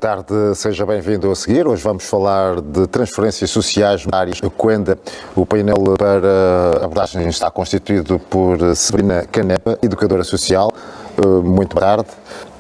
tarde, seja bem-vindo a seguir. Hoje vamos falar de transferências sociais na área Cuenda. O painel para a abordagem está constituído por Sabrina Canepa, educadora social. Muito boa tarde.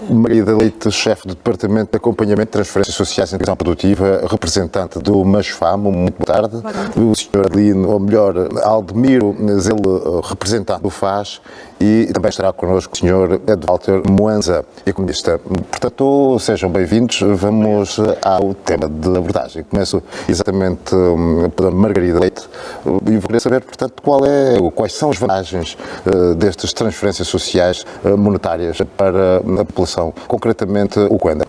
Margarida Leite, chefe do Departamento de Acompanhamento de Transferências Sociais e Integração Produtiva, representante do MASFAMO. Muito boa tarde. O Sr. Adelino, ou melhor, Aldemiro Zelo, representante do FAS, e também estará connosco o Sr. Walter Moanza, economista. Portanto, sejam bem-vindos. Vamos ao tema de abordagem. Começo exatamente pela Margarida Leite e vou querer saber, portanto, quais são as vantagens destas transferências sociais monetárias para a população, concretamente o Cuenda.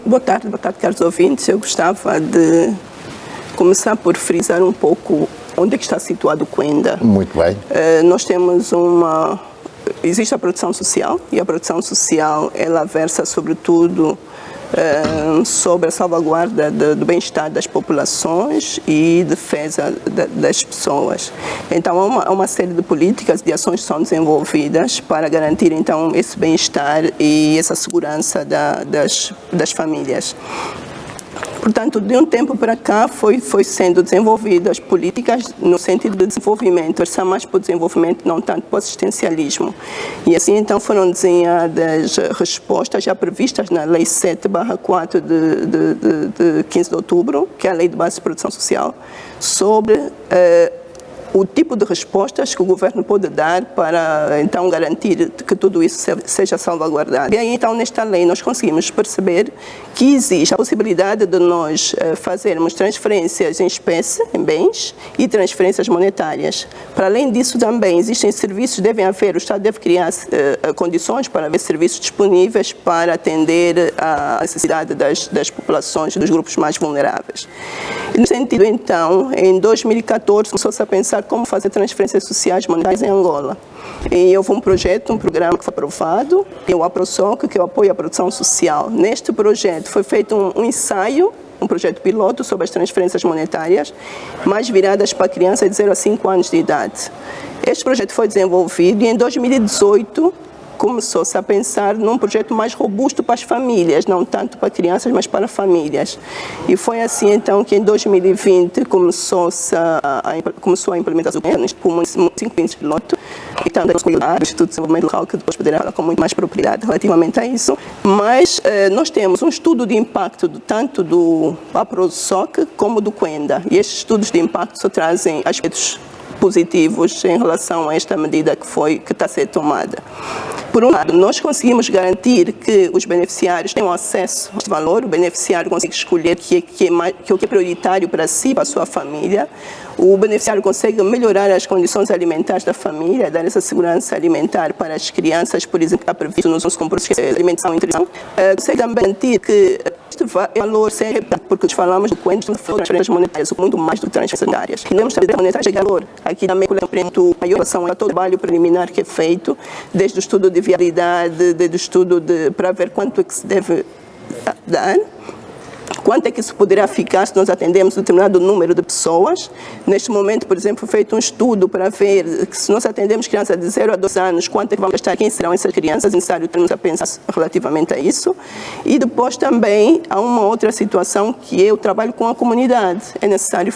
Boa tarde, caros ouvintes. Eu gostava de começar por frisar um pouco onde é que está situado o Cuenda. Muito bem. Nós temos existe a produção social, e a produção social, ela versa sobretudo sobre a salvaguarda do bem-estar das populações e defesa das pessoas. Então, há uma série de políticas, de ações que são desenvolvidas para garantir, então, esse bem-estar e essa segurança das famílias. Portanto, de um tempo para cá foi sendo desenvolvidas políticas no sentido de desenvolvimento, versar mais para o desenvolvimento, não tanto para o assistencialismo. E assim, então, foram desenhadas respostas já previstas na Lei 7/4 de 15 de outubro, que é a Lei de Base de Produção Social, sobre o tipo de respostas que o governo pode dar para, então, garantir que tudo isso seja salvaguardado. E aí, então, nesta lei, nós conseguimos perceber que existe a possibilidade de nós fazermos transferências em espécie, em bens, e transferências monetárias. Para além disso, também existem serviços, o Estado deve criar condições para haver serviços disponíveis para atender à necessidade das populações, dos grupos mais vulneráveis. E, no sentido, então, em 2014, começou-se a pensar como fazer transferências sociais monetárias em Angola. E houve um programa que foi aprovado, que é o APROSOC, que é o apoio à produção social. Neste projeto foi feito um ensaio, um projeto piloto sobre as transferências monetárias, mais viradas para crianças de 0 a 5 anos de idade. Este projeto foi desenvolvido e em 2018 começou-se a pensar num projeto mais robusto para as famílias, não tanto para crianças, mas para famílias. E foi assim, então, que em 2020 começou a implementação por 5 países piloto, e tanto o Instituto de Desenvolvimento Local, que depois poderá falar com muito mais propriedade relativamente a isso. Mas nós temos um estudo de impacto tanto do APROSOC como do Cuenda. E estes estudos de impacto só trazem aspectos positivos em relação a esta medida que está a ser tomada. Por um lado, nós conseguimos garantir que os beneficiários tenham acesso a este valor, o beneficiário consegue escolher o que é prioritário para si, para a sua família. O beneficiário consegue melhorar as condições alimentares da família, dar essa segurança alimentar para as crianças, por exemplo, que está previsto nos nossos compromissos de alimentação e nutrição. Consegue também garantir que este valor seja, porque falamos do Cuenda, de transferências monetárias, muito mais do que transferências monetárias. E nós também monetárias de valor. Aqui também compreendo a maior relação a todo o trabalho preliminar que é feito, desde o estudo de viabilidade, desde o estudo para ver quanto é que se deve dar, quanto é que isso poderá ficar se nós atendemos um determinado número de pessoas. Neste momento, por exemplo, foi feito um estudo para ver que se nós atendemos crianças de 0 a 2 anos, quanto é que vamos gastar, quem serão essas crianças, é necessário termos a pensar relativamente a isso. E depois também há uma outra situação que é o trabalho com a comunidade. É necessário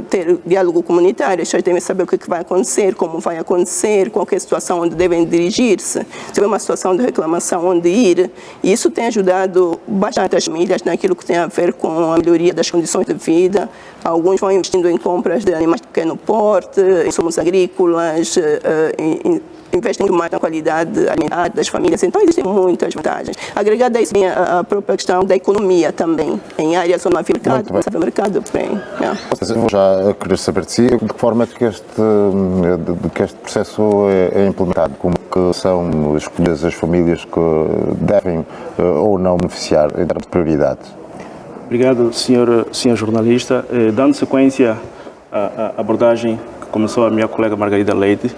ter diálogo comunitário, as pessoas devem saber o que vai acontecer, como vai acontecer, qual é a situação onde devem dirigir-se, se houver uma situação de reclamação, onde ir. E isso tem ajudado bastante as famílias naquilo que tem a ver com a melhoria das condições de vida. Alguns vão investindo em compras de animais de pequeno porte, insumos agrícolas, investem muito mais na qualidade alimentar das famílias. Então, existem muitas vantagens. Agregada a isso, vem a própria questão da economia também, em áreas onde não havia mercado. Eu vou já querer saber de si, de que forma é que este processo é implementado? Como que são escolhidas as famílias que devem ou não beneficiar em termos de prioridade? Obrigado, senhor jornalista. Dando sequência à abordagem que começou a minha colega Margarida Leite,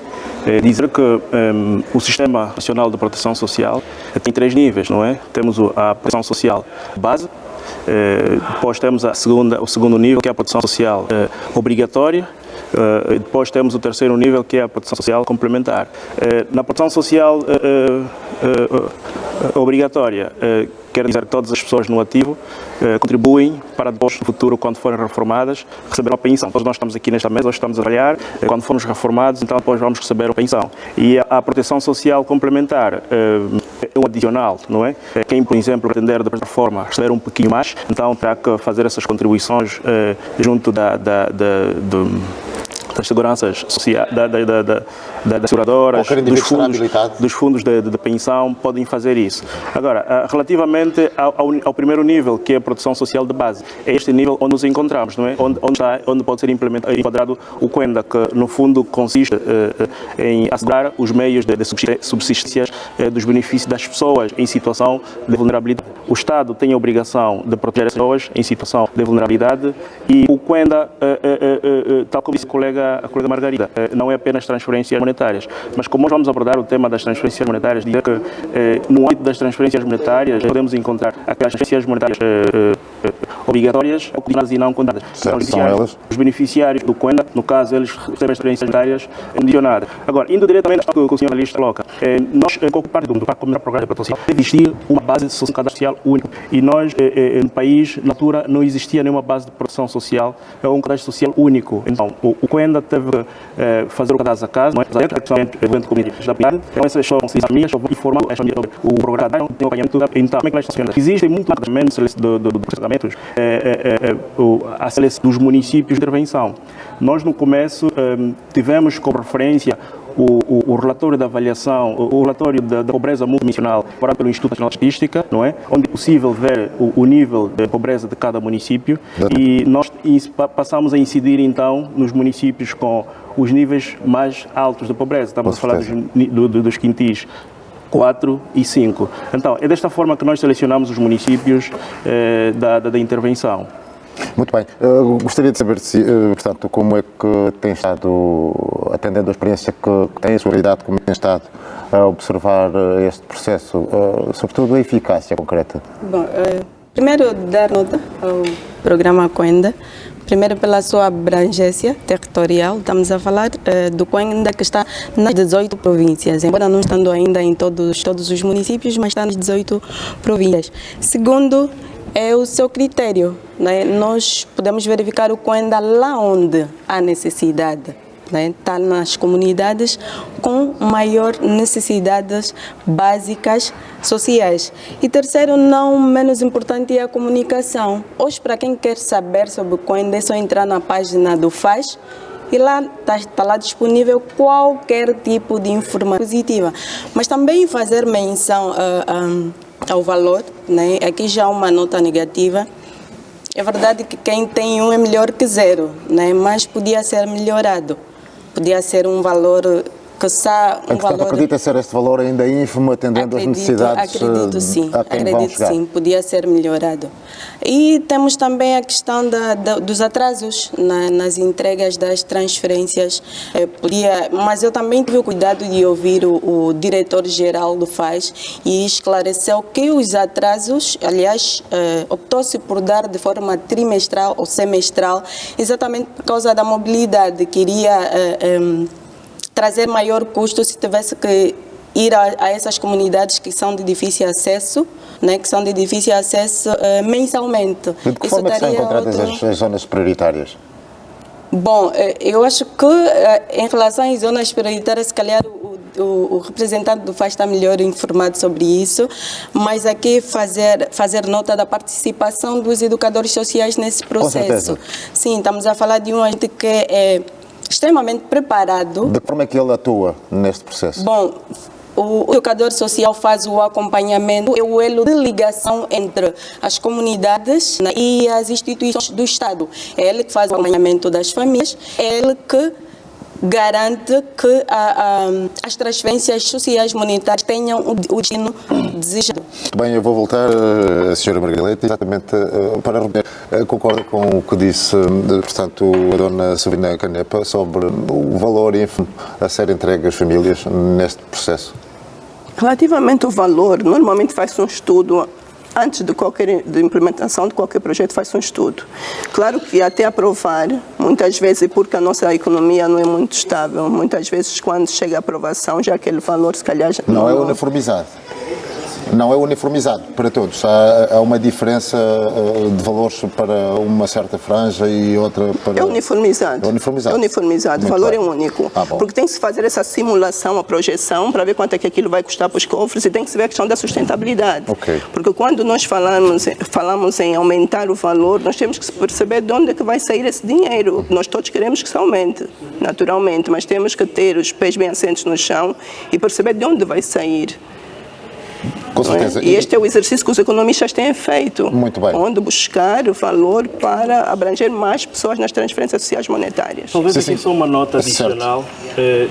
dizer que o Sistema Nacional de Proteção Social tem 3 níveis, não é? Temos a proteção social base, depois temos o segundo nível, que é a proteção social obrigatória, depois temos o terceiro nível, que é a proteção social complementar. Na proteção social obrigatória, quer dizer que todas as pessoas no ativo contribuem para depois, no futuro, quando forem reformadas, receber uma pensão. Todos nós estamos aqui nesta mesa, hoje estamos a trabalhar, quando formos reformados, então depois vamos receber uma pensão. E a proteção social complementar é um adicional, não é? Quem, por exemplo, pretender de outra forma receber um pouquinho mais, então terá que fazer essas contribuições junto das seguranças sociais, das seguradoras, dos fundos de pensão, podem fazer isso. Agora, relativamente ao primeiro nível, que é a proteção social de base, é este nível onde nos encontramos, não é? Onde pode ser enquadrado o Quenda, que no fundo consiste em assegurar os meios de subsistência dos benefícios das pessoas em situação de vulnerabilidade. O Estado tem a obrigação de proteger as pessoas em situação de vulnerabilidade e o Quenda, tal como disse a colega Margarida, não é apenas transferências monetárias, mas como nós vamos abordar o tema das transferências monetárias, dizer que no âmbito das transferências monetárias podemos encontrar aquelas transferências monetárias obrigatórias e não condicionadas. Os beneficiários do Quenda, no caso, eles recebem as transferências monetárias condicionadas. Agora, indo diretamente ao que o senhor analista coloca, nós, em qualquer parte do programa de proteção social, deve existir uma base social única. E nós, no país, na altura, não existia nenhuma base de proteção social, um cadastro social único. Então, o Quenda teve que fazer o cadastro a casa, não é? Evento comunitário da PIAD, então essas são as famílias, informar as famílias sobre o programa, tem um acompanhamento, então, como é que elas funcionam? Existem muitos tratamentos dos tratamentos a seleção dos municípios de intervenção. Nós, no começo, tivemos como referência o relatório da avaliação, o relatório da pobreza multidimensional elaborado pelo Instituto Nacional de Estatística, não é? Onde é possível ver o nível de pobreza de cada município e nós passamos a incidir então nos municípios com os níveis mais altos de pobreza. Estamos a falar dos quintis 4 e 5. Então, é desta forma que nós selecionamos os municípios da intervenção. Muito bem. Gostaria de saber, portanto, como é que tem estado, atendendo a experiência que tem, a sua realidade, como tem estado a observar este processo, sobretudo a eficácia concreta? Bom, primeiro dar nota ao programa Quenda, primeiro pela sua abrangência territorial. Estamos a falar do Quenda que está nas 18 províncias, embora não estando ainda em todos os municípios, mas está nas 18 províncias. Segundo, é o seu critério, né? Nós podemos verificar o Quenda lá onde há necessidade, né? Está nas comunidades com maior necessidades básicas sociais. E terceiro, não menos importante, é a comunicação. Hoje, para quem quer saber sobre o Quenda, é só entrar na página do FAS e lá está lá disponível qualquer tipo de informação positiva. Mas também fazer menção ao valor, né? Aqui já há uma nota negativa. É verdade que quem tem um é melhor que zero, né? Mas podia ser melhorado. Podia ser um valor que está... Acredita ser este valor ainda ínfimo, atendendo às necessidades? Acredito sim, podia ser melhorado. E temos também a questão dos atrasos nas entregas das transferências. Mas eu também tive o cuidado de ouvir o diretor-geral do FAS e esclareceu que os atrasos, aliás, optou-se por dar de forma trimestral ou semestral, exatamente por causa da mobilidade, que iria trazer maior custo se tivesse que ir a essas comunidades que são de difícil acesso, né, que são de difícil acesso mensalmente. De que forma que são encontradas as zonas prioritárias? Bom, eu acho que em relação às zonas prioritárias, se calhar o representante do FAS está melhor informado sobre isso, mas aqui fazer nota da participação dos educadores sociais nesse processo. Com certeza. Sim, estamos a falar de um agente que é extremamente preparado. De que forma é que ele atua neste processo? Bom, o educador social faz o acompanhamento, é o elo de ligação entre as comunidades, né, e as instituições do Estado. É ele que faz o acompanhamento das famílias, é ele que garante que as transferências sociais monetárias tenham o destino desejado. Muito bem, eu vou voltar à Sra. Margarida, exatamente para rever. Concorda com o que disse, portanto, a dona Sabina Canepa sobre o valor ínfimo a ser entregue às famílias neste processo? Relativamente ao valor, normalmente faz-se um estudo. Antes de implementação de qualquer projeto, faz um estudo. Claro que até aprovar, muitas vezes, porque a nossa economia não é muito estável, muitas vezes quando chega a aprovação, já aquele valor, se calhar... Não é uniformizado. Não é uniformizado para todos. Há uma diferença de valores para uma certa franja e outra para... É uniformizado. É uniformizado. É uniformizado. O Muito valor bem. é único. Bom. Porque tem que se fazer essa simulação, a projeção, para ver quanto é que aquilo vai custar para os cofres e tem que se ver a questão da sustentabilidade. Ok. Porque quando nós falamos em aumentar o valor, nós temos que perceber de onde é que vai sair esse dinheiro. Nós todos queremos que se aumente, naturalmente, mas temos que ter os pés bem assentos no chão e perceber de onde vai sair. Com certeza. E este é o exercício que os economistas têm feito. Muito bem. Onde buscar o valor para abranger mais pessoas nas transferências sociais monetárias. Talvez Sim, aqui sim. só uma nota Certo. adicional.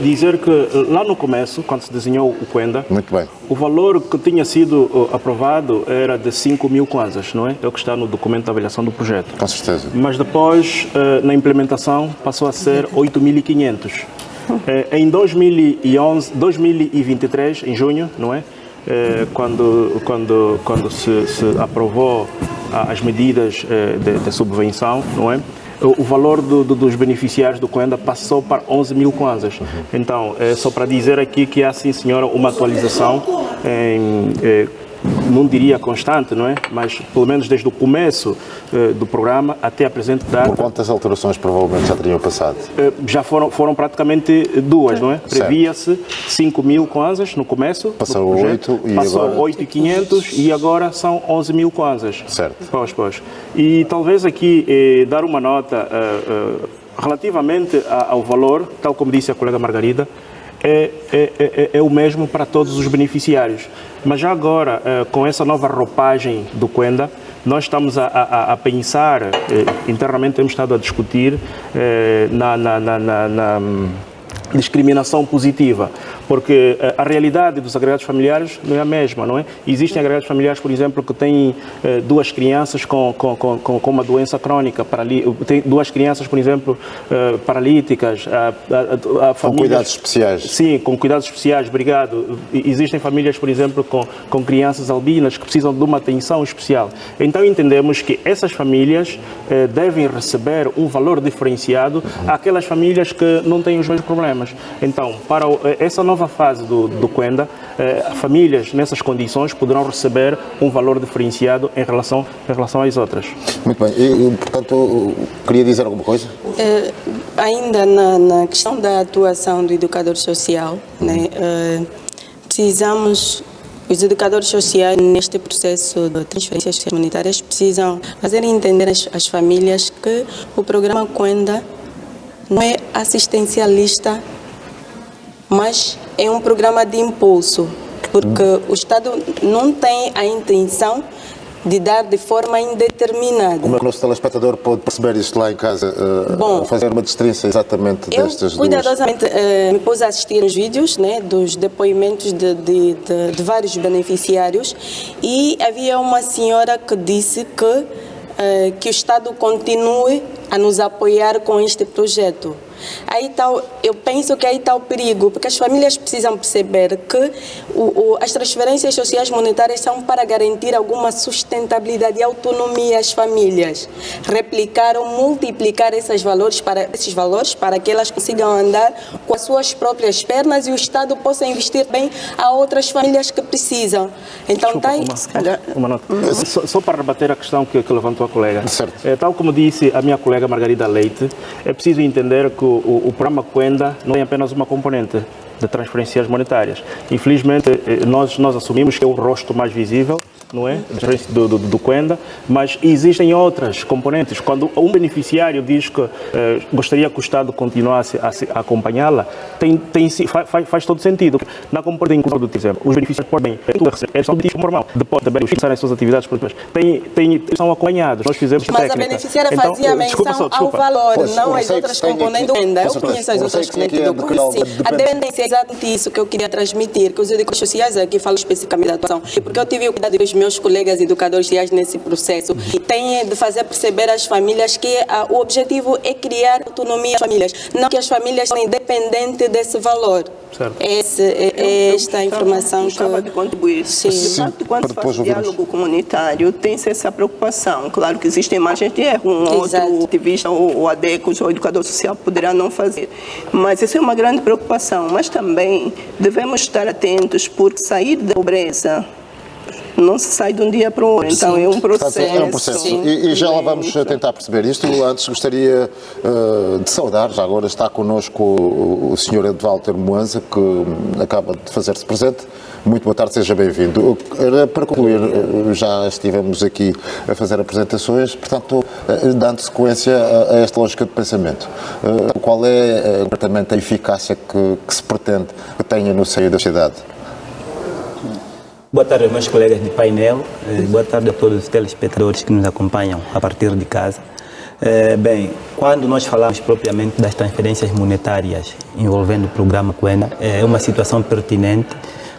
Dizer que lá no começo, quando se desenhou o Kwenda, Muito bem. o valor que tinha sido aprovado era de 5.000 kwanzas, não é? É o que está no documento de avaliação do projeto. Com certeza. Mas depois, na implementação, passou a ser 8.500. Em 2023, em junho, não é? Quando se aprovou as medidas de subvenção, não é? O valor dos beneficiários do Kwenda passou para 11.000 kwanzas. Então, é só para dizer aqui que há, sim, senhora, uma atualização não diria constante, não é? Mas pelo menos desde o começo do programa até a presente data. Por quantas alterações provavelmente já teriam passado? Já foram praticamente duas, não é? Previa-se 5.000 kwanzas no começo. Passou do projeto, 8 e passou agora... 8.500 e agora são 11.000 kwanzas. Certo. Pois. E talvez aqui dar uma nota relativamente ao valor, tal como disse a colega Margarida, é o mesmo para todos os beneficiários. Mas já agora, com essa nova roupagem do Kwenda, nós estamos a pensar, internamente temos estado a discutir na discriminação positiva, porque a realidade dos agregados familiares não é a mesma, não é? Existem agregados familiares, por exemplo, que têm duas crianças com uma doença crônica, tem duas crianças, por exemplo, paralíticas, Com cuidados especiais. Sim, com cuidados especiais, obrigado. Existem famílias, por exemplo, com crianças albinas que precisam de uma atenção especial. Então entendemos que essas famílias devem receber um valor diferenciado àquelas famílias que não têm os mesmos problemas. Então, para essa nova fase do Kwenda, famílias nessas condições poderão receber um valor diferenciado em relação às outras. Muito bem. E, portanto, queria dizer alguma coisa? Ainda na questão da atuação do educador social, né, os educadores sociais, neste processo de transferências comunitárias, precisam fazer entender às famílias que o programa Kwenda não é assistencialista, mas é um programa de impulso, porque o Estado não tem a intenção de dar de forma indeterminada. Como é que o nosso telespectador pode perceber isto lá em casa, fazer uma distinção exatamente destas Eu cuidadosamente me pus a assistir os vídeos, né, dos depoimentos de vários beneficiários, e havia uma senhora que disse que o Estado continue a nos apoiar com este projeto. Eu penso que aí está o perigo, porque as famílias precisam perceber que as transferências sociais monetárias são para garantir alguma sustentabilidade e autonomia às famílias. Replicar ou multiplicar esses valores para que elas consigam andar com as suas próprias pernas e o Estado possa investir bem a outras famílias que precisam. Então, Uma nota. Só para rebater a questão que levantou a colega. Certo. Tal como disse a minha colega Margarida Leite, é preciso entender que o programa Kwenda não tem apenas uma componente de transferências monetárias. Infelizmente, nós assumimos que é o rosto mais visível, não é? Do Kwenda, mas existem outras componentes. Quando um beneficiário diz que gostaria que o Estado continuasse a acompanhá-la, faz todo sentido. Na componente de inclusão, por exemplo, os beneficiários podem são de tipo normal, depois também fixarem as suas atividades produtivas. São acompanhados. Nós fizemos mas técnica. a beneficiária fazia menção ao valor, Pois, não o às conceito outras tem componentes do Kwenda. Eu certeza. conheço as O outras conceito componentes do que Kwenda. depende. A dependência é exatamente isso que eu queria transmitir, que os educadores sociais aqui falam especificamente da atuação, porque eu tive o cuidado dos meus colegas educadores sociais nesse processo e têm de fazer perceber às famílias que o objetivo é criar autonomia às famílias, não que as famílias são independentes desse valor. Certo. Esta informação que gostava de contribuir. Sim. De facto, quando se Para faz depois ouvirmos. diálogo comunitário, tem-se essa preocupação. Claro que existem margens de erro. Exato. Outro ativista, ou ADECOS, ou educador social poderá não fazer. Mas isso é uma grande preocupação. Mas também devemos estar atentos, porque sair da pobreza não se sai de um dia para o outro. Então é um processo. Portanto, é um processo. E já lá vamos tentar perceber isto. Antes gostaria de saudar, já agora está connosco o Sr. Edvalter Moanza, que acaba de fazer-se presente. Muito boa tarde, seja bem-vindo. Para concluir, já estivemos aqui a fazer apresentações, portanto, dando sequência a esta lógica de pensamento. Qual é exatamente a eficácia que se pretende que tenha no seio da sociedade? Boa tarde aos meus colegas de painel, boa tarde a todos os telespectadores que nos acompanham a partir de casa. Bem, quando nós falamos propriamente das transferências monetárias envolvendo o programa Kwenda, é uma situação pertinente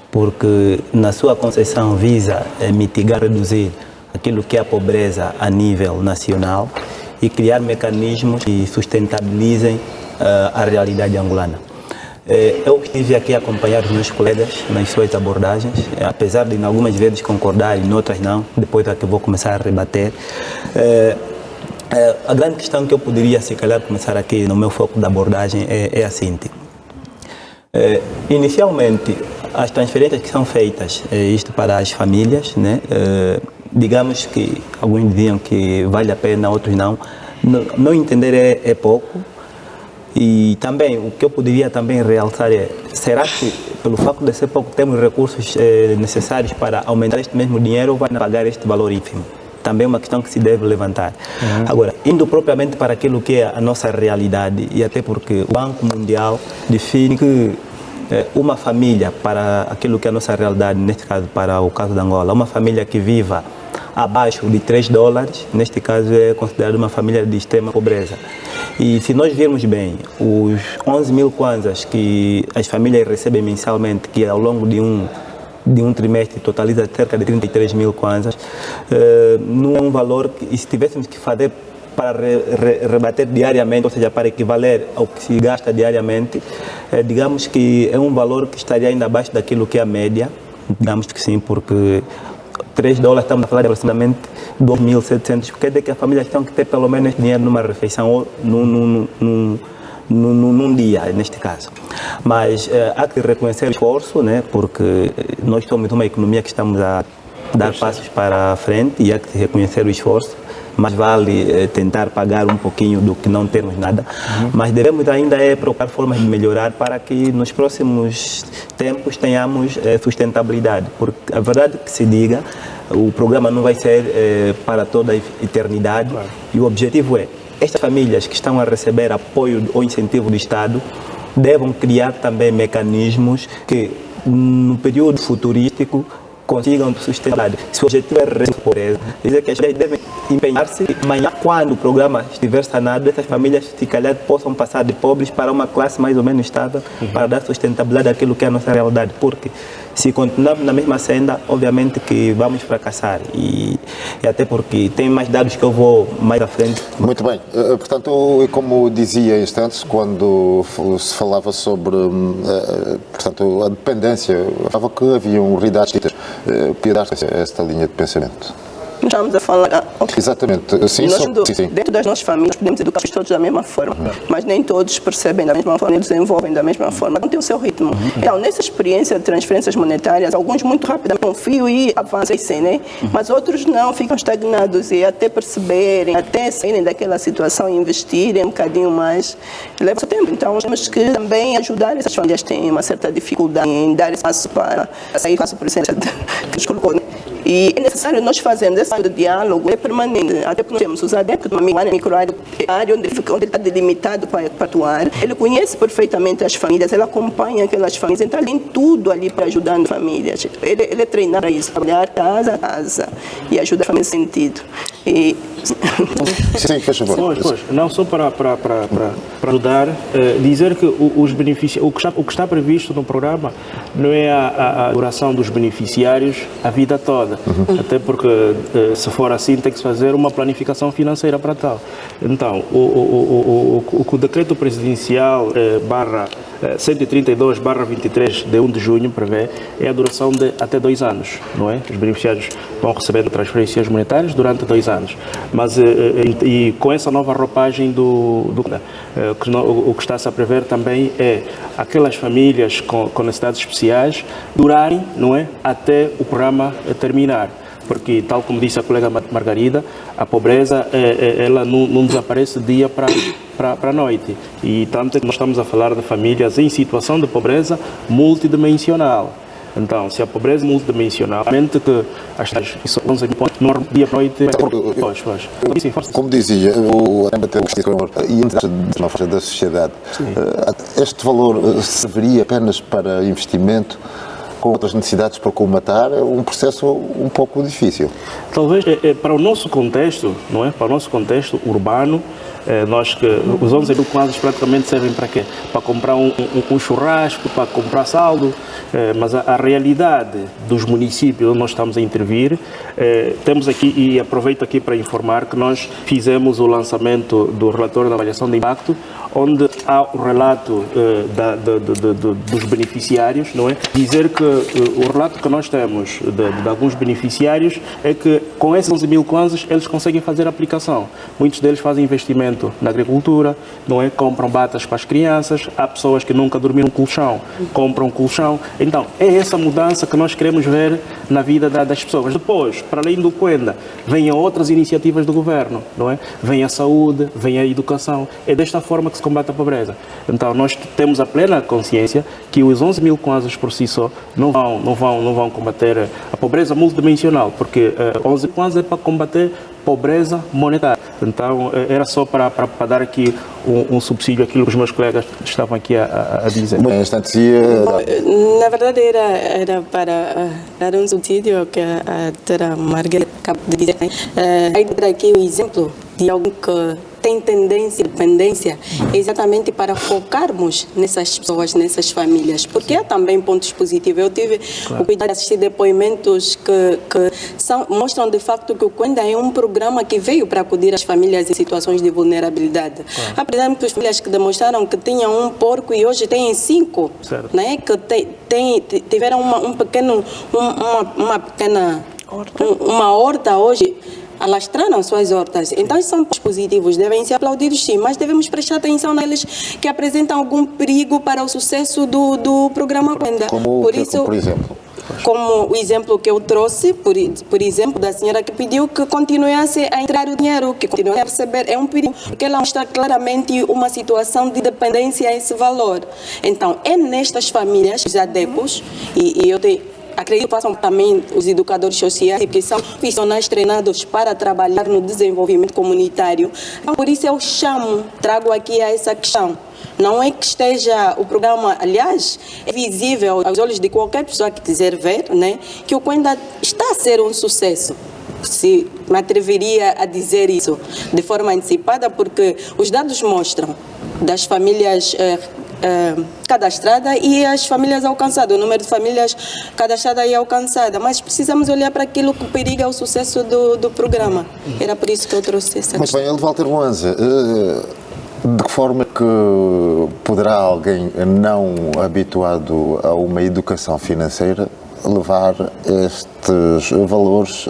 porque na sua concepção visa mitigar, reduzir aquilo que é a pobreza a nível nacional e criar mecanismos que sustentabilizem a realidade angolana. Eu estive aqui a acompanhar os meus colegas nas suas abordagens, apesar de em algumas vezes concordar e em outras não, depois é que eu vou começar a rebater. A grande questão que eu poderia, se calhar, começar aqui no meu foco da abordagem é a seguinte. Inicialmente, as transferências que são feitas, isto para as famílias, né, digamos que alguns diziam que vale a pena, outros não. Não entender é pouco. E também, o que eu poderia também realçar é, será que pelo facto de ser pouco temos recursos necessários para aumentar este mesmo dinheiro ou vai pagar este valor ínfimo? Também é uma questão que se deve levantar. Agora, indo propriamente para aquilo que é a nossa realidade, e até porque o Banco Mundial define que uma família, para aquilo que é a nossa realidade, neste caso, para o caso de Angola, uma família que viva abaixo de $3, neste caso é considerada uma família de extrema pobreza. E se nós virmos bem, os 11 mil kwanzas que as famílias recebem mensalmente, que ao longo de um trimestre totaliza cerca de 33 mil kwanzas, não é um valor que, se tivéssemos que fazer para rebater diariamente, ou seja, para equivaler ao que se gasta diariamente, digamos que é um valor que estaria ainda abaixo daquilo que é a média, digamos que sim, porque $3 estamos a falar de aproximadamente 2.700, quer dizer que as famílias têm que ter pelo menos dinheiro numa refeição ou num dia, neste caso. Mas há que reconhecer o esforço, né, porque nós somos uma economia que estamos a dar passos para a frente e há que reconhecer o esforço. Mas vale tentar pagar um pouquinho do que não termos nada. Mas devemos ainda procurar formas de melhorar para que nos próximos tempos tenhamos sustentabilidade. Porque a verdade que se diga, o programa não vai ser para toda a eternidade. Claro. E o objetivo é, estas famílias que estão a receber apoio ou incentivo do Estado devem criar também mecanismos que no período futurístico consigam sustentabilidade. Se o objetivo é reduzir a pobreza, dizer que as famílias devem empenhar-se amanhã, quando o programa estiver sanado, essas famílias, se calhar, possam passar de pobres para uma classe mais ou menos estável, para dar sustentabilidade àquilo que é a nossa realidade. Porque se continuarmos na mesma senda, obviamente que vamos fracassar. E até porque tem mais dados que eu vou mais à frente. Muito bem. Portanto, como dizia em instantes, quando se falava sobre portanto, a dependência, falava que haviam realidades ditas. Podia dar esta linha de pensamento? Estamos a falar... Exatamente. Sim, sim. Dentro das nossas famílias podemos educar todos da mesma forma, mas nem todos percebem da mesma forma e desenvolvem da mesma forma. Não tem o seu ritmo. Então, nessa experiência de transferências monetárias, alguns muito rapidamente confiam e avançam, né? Mas outros não, ficam estagnados e até perceberem, até saírem daquela situação e investirem um bocadinho mais, leva seu tempo. Então, temos que também ajudar essas famílias que têm uma certa dificuldade em dar espaço para sair, por exemplo, que nos colocou, né? E é necessário nós fazermos esse diálogo permanente, até porque nós temos os adeptos de uma microárea onde ele está delimitado para atuar. Ele conhece perfeitamente as famílias, ele acompanha aquelas famílias, então ele tem tudo ali para ajudar as famílias. Ele é treinado para isso, trabalhar casa a casa e ajudar a família nesse sentido. Sim, faz favor. Pois, não só para ajudar, dizer que os benefícios, o que está previsto no programa não é a duração dos beneficiários a vida toda, até porque se for assim tem que se fazer uma planificação financeira para tal. Então, o decreto presidencial 132/23 de 1 de junho prevê é a duração de até 2 anos, não é? Os beneficiários vão recebendo transferências monetárias durante 2 anos. Mas e com essa nova roupagem o que está-se a prever também é aquelas famílias com necessidades especiais durarem, não é, até o programa terminar. Porque, tal como disse a colega Margarida, a pobreza ela não desaparece dia para a noite. E tanto que nós estamos a falar de famílias em situação de pobreza multidimensional. Então, se a pobreza é multidimensional, realmente que as taxas não dia para a noite... Como dizia, o e antes uma faixa da sociedade, este valor serviria apenas para investimento com outras necessidades para colmatar, é um processo um pouco difícil. Talvez para o nosso contexto, não é? Para o nosso contexto urbano, os 11 mil kwanzas praticamente servem para quê? Para comprar um churrasco, para comprar saldo, mas a realidade dos municípios onde nós estamos a intervir, temos aqui, e aproveito aqui para informar que nós fizemos o lançamento do relatório de avaliação de impacto, onde há o relato dos beneficiários, não é? Dizer que o relato que nós temos de alguns beneficiários é que com esses 11 mil kwanzas eles conseguem fazer a aplicação. Muitos deles fazem investimento na agricultura, não é? Compram batas para as crianças, há pessoas que nunca dormiram colchão, compram colchão. Então, é essa mudança que nós queremos ver na vida das pessoas. Depois, para além do Kwenda, vêm outras iniciativas do governo, não é? Vem a saúde, vem a educação. É desta forma que se combate a pobreza. Então, nós temos a plena consciência que os 11 mil kwanzas por si só não vão combater a pobreza multidimensional, porque 11 kwanzas é para combater pobreza monetária. Então, era só para dar aqui um subsídio àquilo que os meus colegas estavam aqui a dizer. Na verdade, era para dar um subsídio que a doutora Margarida acabou de dizer. Aí dar aqui o exemplo de alguém que tem tendência, dependência, exatamente para focarmos nessas pessoas, nessas famílias, porque há também pontos positivos. Eu tive o cuidado de assistir depoimentos que mostram de facto que o Kwenda é um programa que veio para acudir às famílias em situações de vulnerabilidade. Há, por exemplo, as famílias que demonstraram que tinham um porco e hoje têm 5, né? Que tiveram uma pequena horta hoje, alastraram suas hortas. Então, são positivos, devem ser aplaudidos sim, mas devemos prestar atenção naqueles que apresentam algum perigo para o sucesso do programa Kwenda. Por exemplo? Como o exemplo que eu trouxe, por exemplo, da senhora que pediu que continuasse a entrar o dinheiro, que continuasse a receber, é um perigo, porque ela mostra claramente uma situação de dependência a esse valor. Então, é nestas famílias, os ADEPOS, e eu acredito que passam também os educadores sociais, que são profissionais treinados para trabalhar no desenvolvimento comunitário. Então, por isso eu trago aqui a essa questão. Não é que esteja o programa, aliás, é visível aos olhos de qualquer pessoa que quiser ver, né, que o Kwenda está a ser um sucesso. Se me atreveria a dizer isso de forma antecipada, porque os dados mostram das famílias cadastrada e as famílias alcançadas, o número de famílias cadastradas e alcançadas, mas precisamos olhar para aquilo que periga o sucesso do programa. Era por isso que eu trouxe essa questão. Muito bem, Walter Mwanza, de que forma que poderá alguém não habituado a uma educação financeira levar estes valores,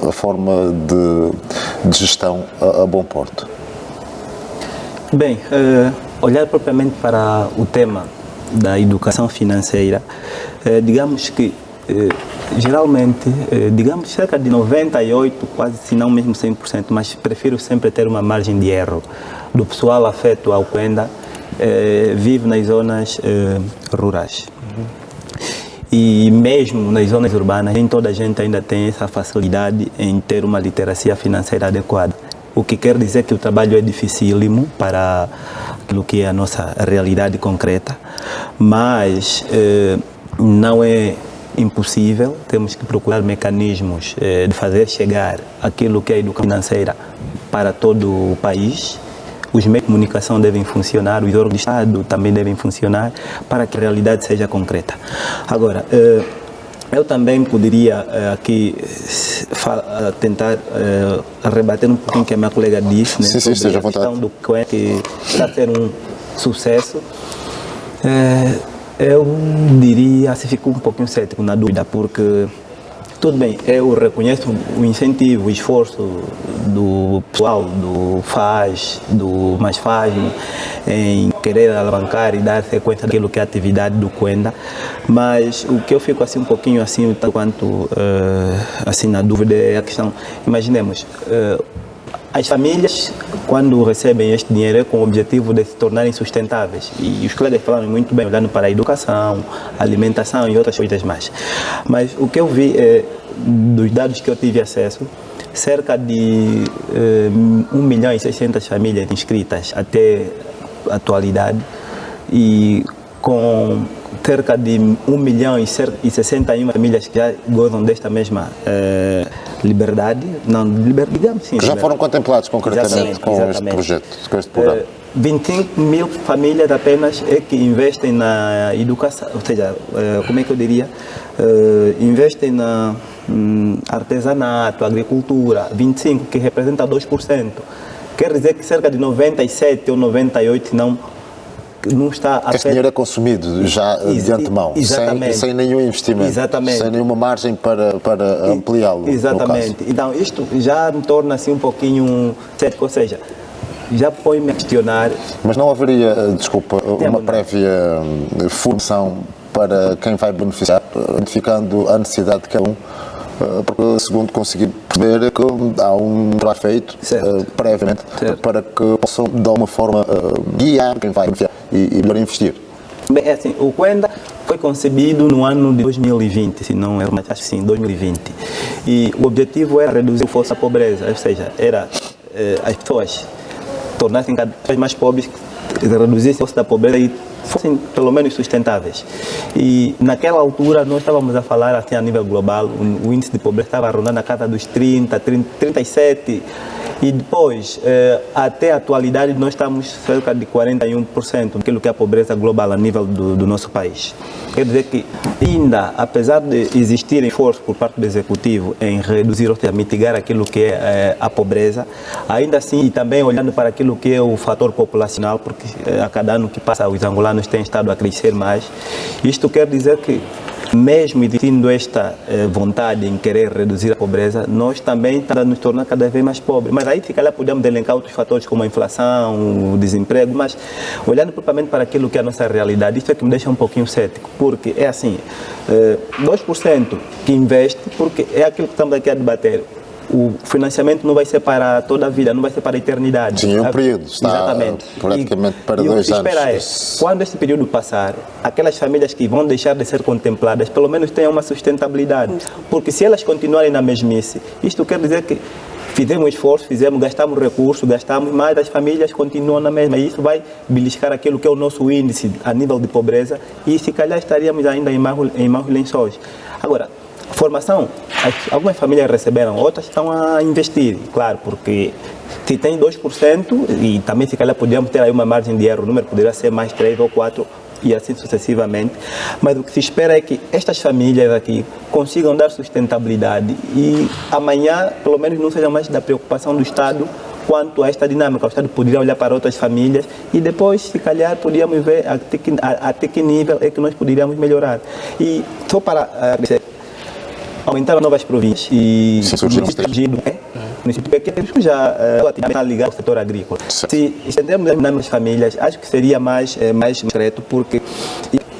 a forma de gestão a bom porto? Bem, olhar propriamente para o tema da educação financeira, digamos que geralmente, digamos cerca de 98%, quase se não mesmo 100%, mas prefiro sempre ter uma margem de erro do pessoal afeto ao Kwenda, vive nas zonas rurais. E mesmo nas zonas urbanas, nem toda a gente ainda tem essa facilidade em ter uma literacia financeira adequada. O que quer dizer que o trabalho é dificílimo para aquilo que é a nossa realidade concreta, mas não é impossível. Temos que procurar mecanismos de fazer chegar aquilo que é a educação financeira para todo o país. Os meios de comunicação devem funcionar, os órgãos de Estado também devem funcionar para que a realidade seja concreta. Agora, eu também poderia aqui tentar rebater um pouquinho o que a minha colega disse, né, sobre a questão do que está a ser um sucesso. Eu diria, se fico um pouquinho cético na dúvida, porque tudo bem, eu reconheço o incentivo, o esforço do pessoal, do FAS, do Mais Faz, em querer alavancar e dar sequência daquilo que é a atividade do Cuenda, mas o que eu fico assim um pouquinho assim, tanto quanto assim na dúvida é a questão, imaginemos, as famílias, quando recebem este dinheiro, é com o objetivo de se tornarem sustentáveis. E os colegas falaram muito bem, olhando para a educação, alimentação e outras coisas mais. Mas o que eu vi, dos dados que eu tive acesso, cerca de 1.600.000 famílias inscritas até a atualidade, e com cerca de 1.061.000 famílias que já gozam desta mesma liberdade, digamos sim. Que já foram contemplados concretamente com este projeto, com este programa. 25.000 famílias apenas é que investem na educação, ou seja, como é que eu diria, investem na artesanato, agricultura, 25, que representa 2%. Quer dizer que cerca de 97 ou 98 não está a Este dinheiro é consumido já de antemão, sem nenhum investimento, sem nenhuma margem para ampliá-lo. Exatamente. Então, isto já me torna assim um pouquinho cético, ou seja, já põe-me a questionar. Mas não haveria, desculpa, uma prévia formação para quem vai beneficiar, identificando a necessidade de cada um? Porque, segundo consegui perceber, que há um trabalho feito previamente para que possam, de alguma forma, guiar quem vai beneficiar e melhor investir. Bem, é assim, o Cuenda foi concebido no ano de 2020, se não erro, mas acho que sim, 2020. E o objetivo era reduzir o fosso da pobreza, ou seja, era as pessoas tornassem cada vez mais pobres, reduzissem o fosso da pobreza e fossem pelo menos sustentáveis. E naquela altura nós estávamos a falar assim a nível global, o índice de pobreza estava rondando a casa dos 37, e depois, até a atualidade, nós estamos cerca de 41% daquilo que é a pobreza global a nível do nosso país. Quer dizer que ainda, apesar de existir esforço por parte do Executivo em reduzir, ou seja, mitigar aquilo que é a pobreza, ainda assim, e também olhando para aquilo que é o fator populacional, porque a cada ano que passa os angolanos têm estado a crescer mais, isto quer dizer que mesmo existindo esta vontade em querer reduzir a pobreza, nós também estamos a nos tornar cada vez mais pobres. Mas aí, se calhar, podemos elencar outros fatores como a inflação, o desemprego, mas olhando propriamente para aquilo que é a nossa realidade, isso é que me deixa um pouquinho cético, porque é assim, 2% que investe, porque é aquilo que estamos aqui a debater. O financiamento não vai ser para toda a vida, não vai ser para a eternidade. Sim, é um período, está exatamente. Praticamente para 2 anos. E o que espera é, quando este período passar, aquelas famílias que vão deixar de ser contempladas, pelo menos tenham uma sustentabilidade. Porque se elas continuarem na mesmice, isto quer dizer que fizemos esforço, gastamos recursos, mas as famílias continuam na mesma. E isso vai beliscar aquilo que é o nosso índice a nível de pobreza e se calhar estaríamos ainda em maus lençóis. Agora, formação, algumas famílias receberam, outras estão a investir, claro, porque se tem 2% e também se calhar podíamos ter aí uma margem de erro, o número poderia ser mais 3 ou 4 e assim sucessivamente, mas o que se espera é que estas famílias aqui consigam dar sustentabilidade e amanhã pelo menos não seja mais da preocupação do Estado quanto a esta dinâmica. O Estado poderia olhar para outras famílias e depois, se calhar, podíamos ver até que nível é que nós poderíamos melhorar. E só para aumentaram novas províncias e o município pequeno já está ligado ao setor agrícola. Se estendermos as dinâmicas famílias, acho que seria mais concreto, porque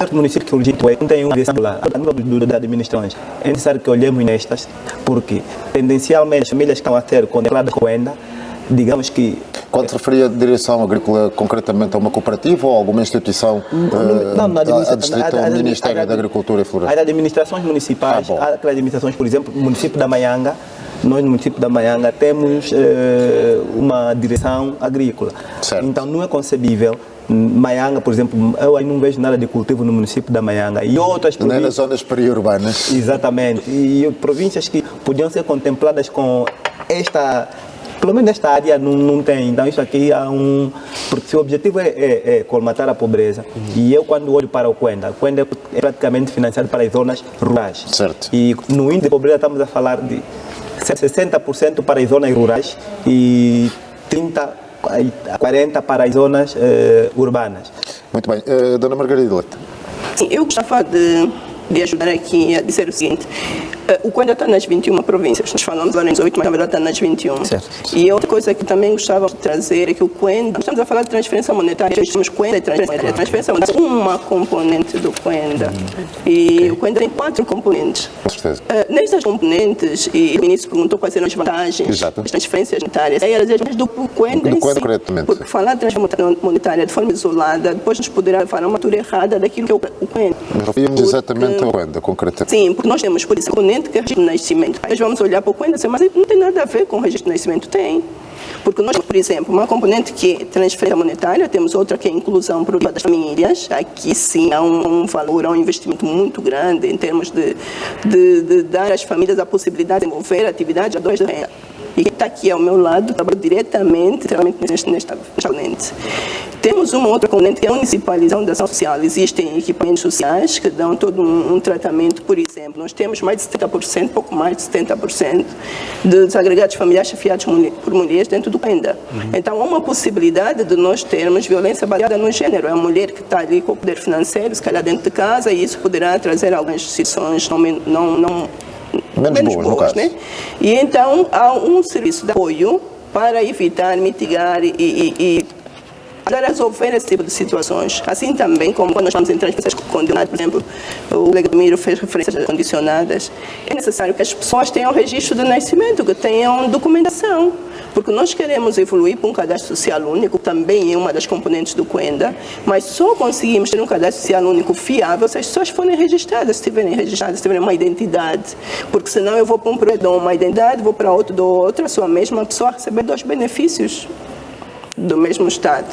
o município que surgiu não tem uma direção lá, a nível das administrações. É necessário que olhemos nestas, porque tendencialmente as famílias que estão a ser contempladas com Cuenda, digamos que... Quando se referia a direção agrícola concretamente a uma cooperativa ou a alguma instituição adstrita ao Ministério da Agricultura e Floresta? As administrações municipais, aquelas administrações, por exemplo, no município da Maianga, nós no município da Maianga temos uma direção agrícola. Certo. Então não é concebível Maianga, por exemplo, eu aí não vejo nada de cultivo no município da Maianga e outras províncias... Nem nas zonas periurbanas. Exatamente. E províncias que podiam ser contempladas com esta... Pelo menos nesta área não tem. Então isso aqui porque se o objetivo é colmatar a pobreza, e eu quando olho para o Cuenda é praticamente financiado para as zonas rurais. Certo. E no índice de pobreza estamos a falar de 60% para as zonas rurais e 30% a 40% para as zonas urbanas. Muito bem. Dona Margarida Leite. Sim, eu gostava de ajudar aqui a dizer o seguinte. O Cuenda está nas 21 províncias. Nós falamos agora em 18, mas na verdade está nas 21. Certo. E outra coisa que também gostava de trazer é que o Cuenda, estamos a falar de transferência monetária, chamamos Cuenda e transferência. A transferência monetária é uma componente do Cuenda. E o Cuenda tem 4 componentes. Com certeza. Nestas componentes, e o ministro perguntou quais eram as vantagens das transferências monetárias, aí elas dizem do Cuenda em si, corretamente. porque falar de transferência monetária de forma isolada, depois nos poderá levar a uma leitura errada daquilo que é o Cuenda. Mas referimos exatamente ao Cuenda, concretamente. Sim, porque nós temos, por exemplo, componente que é o registro de nascimento. Aí nós vamos olhar para o Cuenda e dizer, mas não tem nada a ver com o registro de nascimento. Tem. Porque nós, por exemplo, uma componente que é transferência monetária, temos outra que é inclusão produtiva das famílias. Aqui sim há um valor, há um investimento muito grande em termos de dar às famílias a possibilidade de desenvolver atividades a dois de renda. E quem está aqui ao meu lado trabalha diretamente nesta componente. Temos uma outra componente que é a municipalização da ação social. Existem equipamentos sociais que dão todo um tratamento. Por exemplo, nós temos mais de 70%, pouco mais de 70% dos agregados familiares chefiados por mulheres dentro do Cuenda. Então, há uma possibilidade de nós termos violência baseada no gênero. É a mulher que está ali com o poder financeiro, se calhar dentro de casa, e isso poderá trazer algumas situações menos boas, né? E então há um serviço de apoio para evitar, mitigar e ajudar a resolver esse tipo de situações. Assim também, como quando nós estamos em transferências condicionadas, por exemplo, o colega Miro fez referências condicionadas, é necessário que as pessoas tenham registro de nascimento, que tenham documentação. Porque nós queremos evoluir para um cadastro social único, também é uma das componentes do Cuenda, mas só conseguimos ter um cadastro social único fiável se as pessoas forem registradas, se tiverem registradas, se tiverem uma identidade. Porque senão eu vou para um provedor, uma identidade, vou para outro, dou outra, sou a mesma pessoa a receber 2 benefícios do mesmo Estado.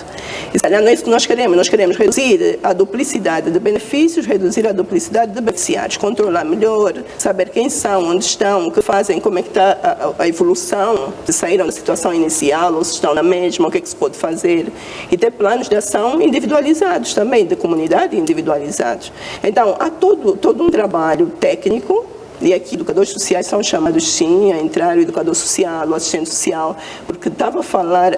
E se calhar não é isso que nós queremos reduzir a duplicidade de benefícios, reduzir a duplicidade de beneficiários, controlar melhor, saber quem são, onde estão, o que fazem, como é que está a evolução, se saíram da situação inicial ou se estão na mesma, o que é que se pode fazer, e ter planos de ação individualizados também, de comunidade individualizados. Então, há todo um trabalho técnico. E aqui, educadores sociais são chamados, sim, a entrar o educador social, o assistente social, porque estava a falar,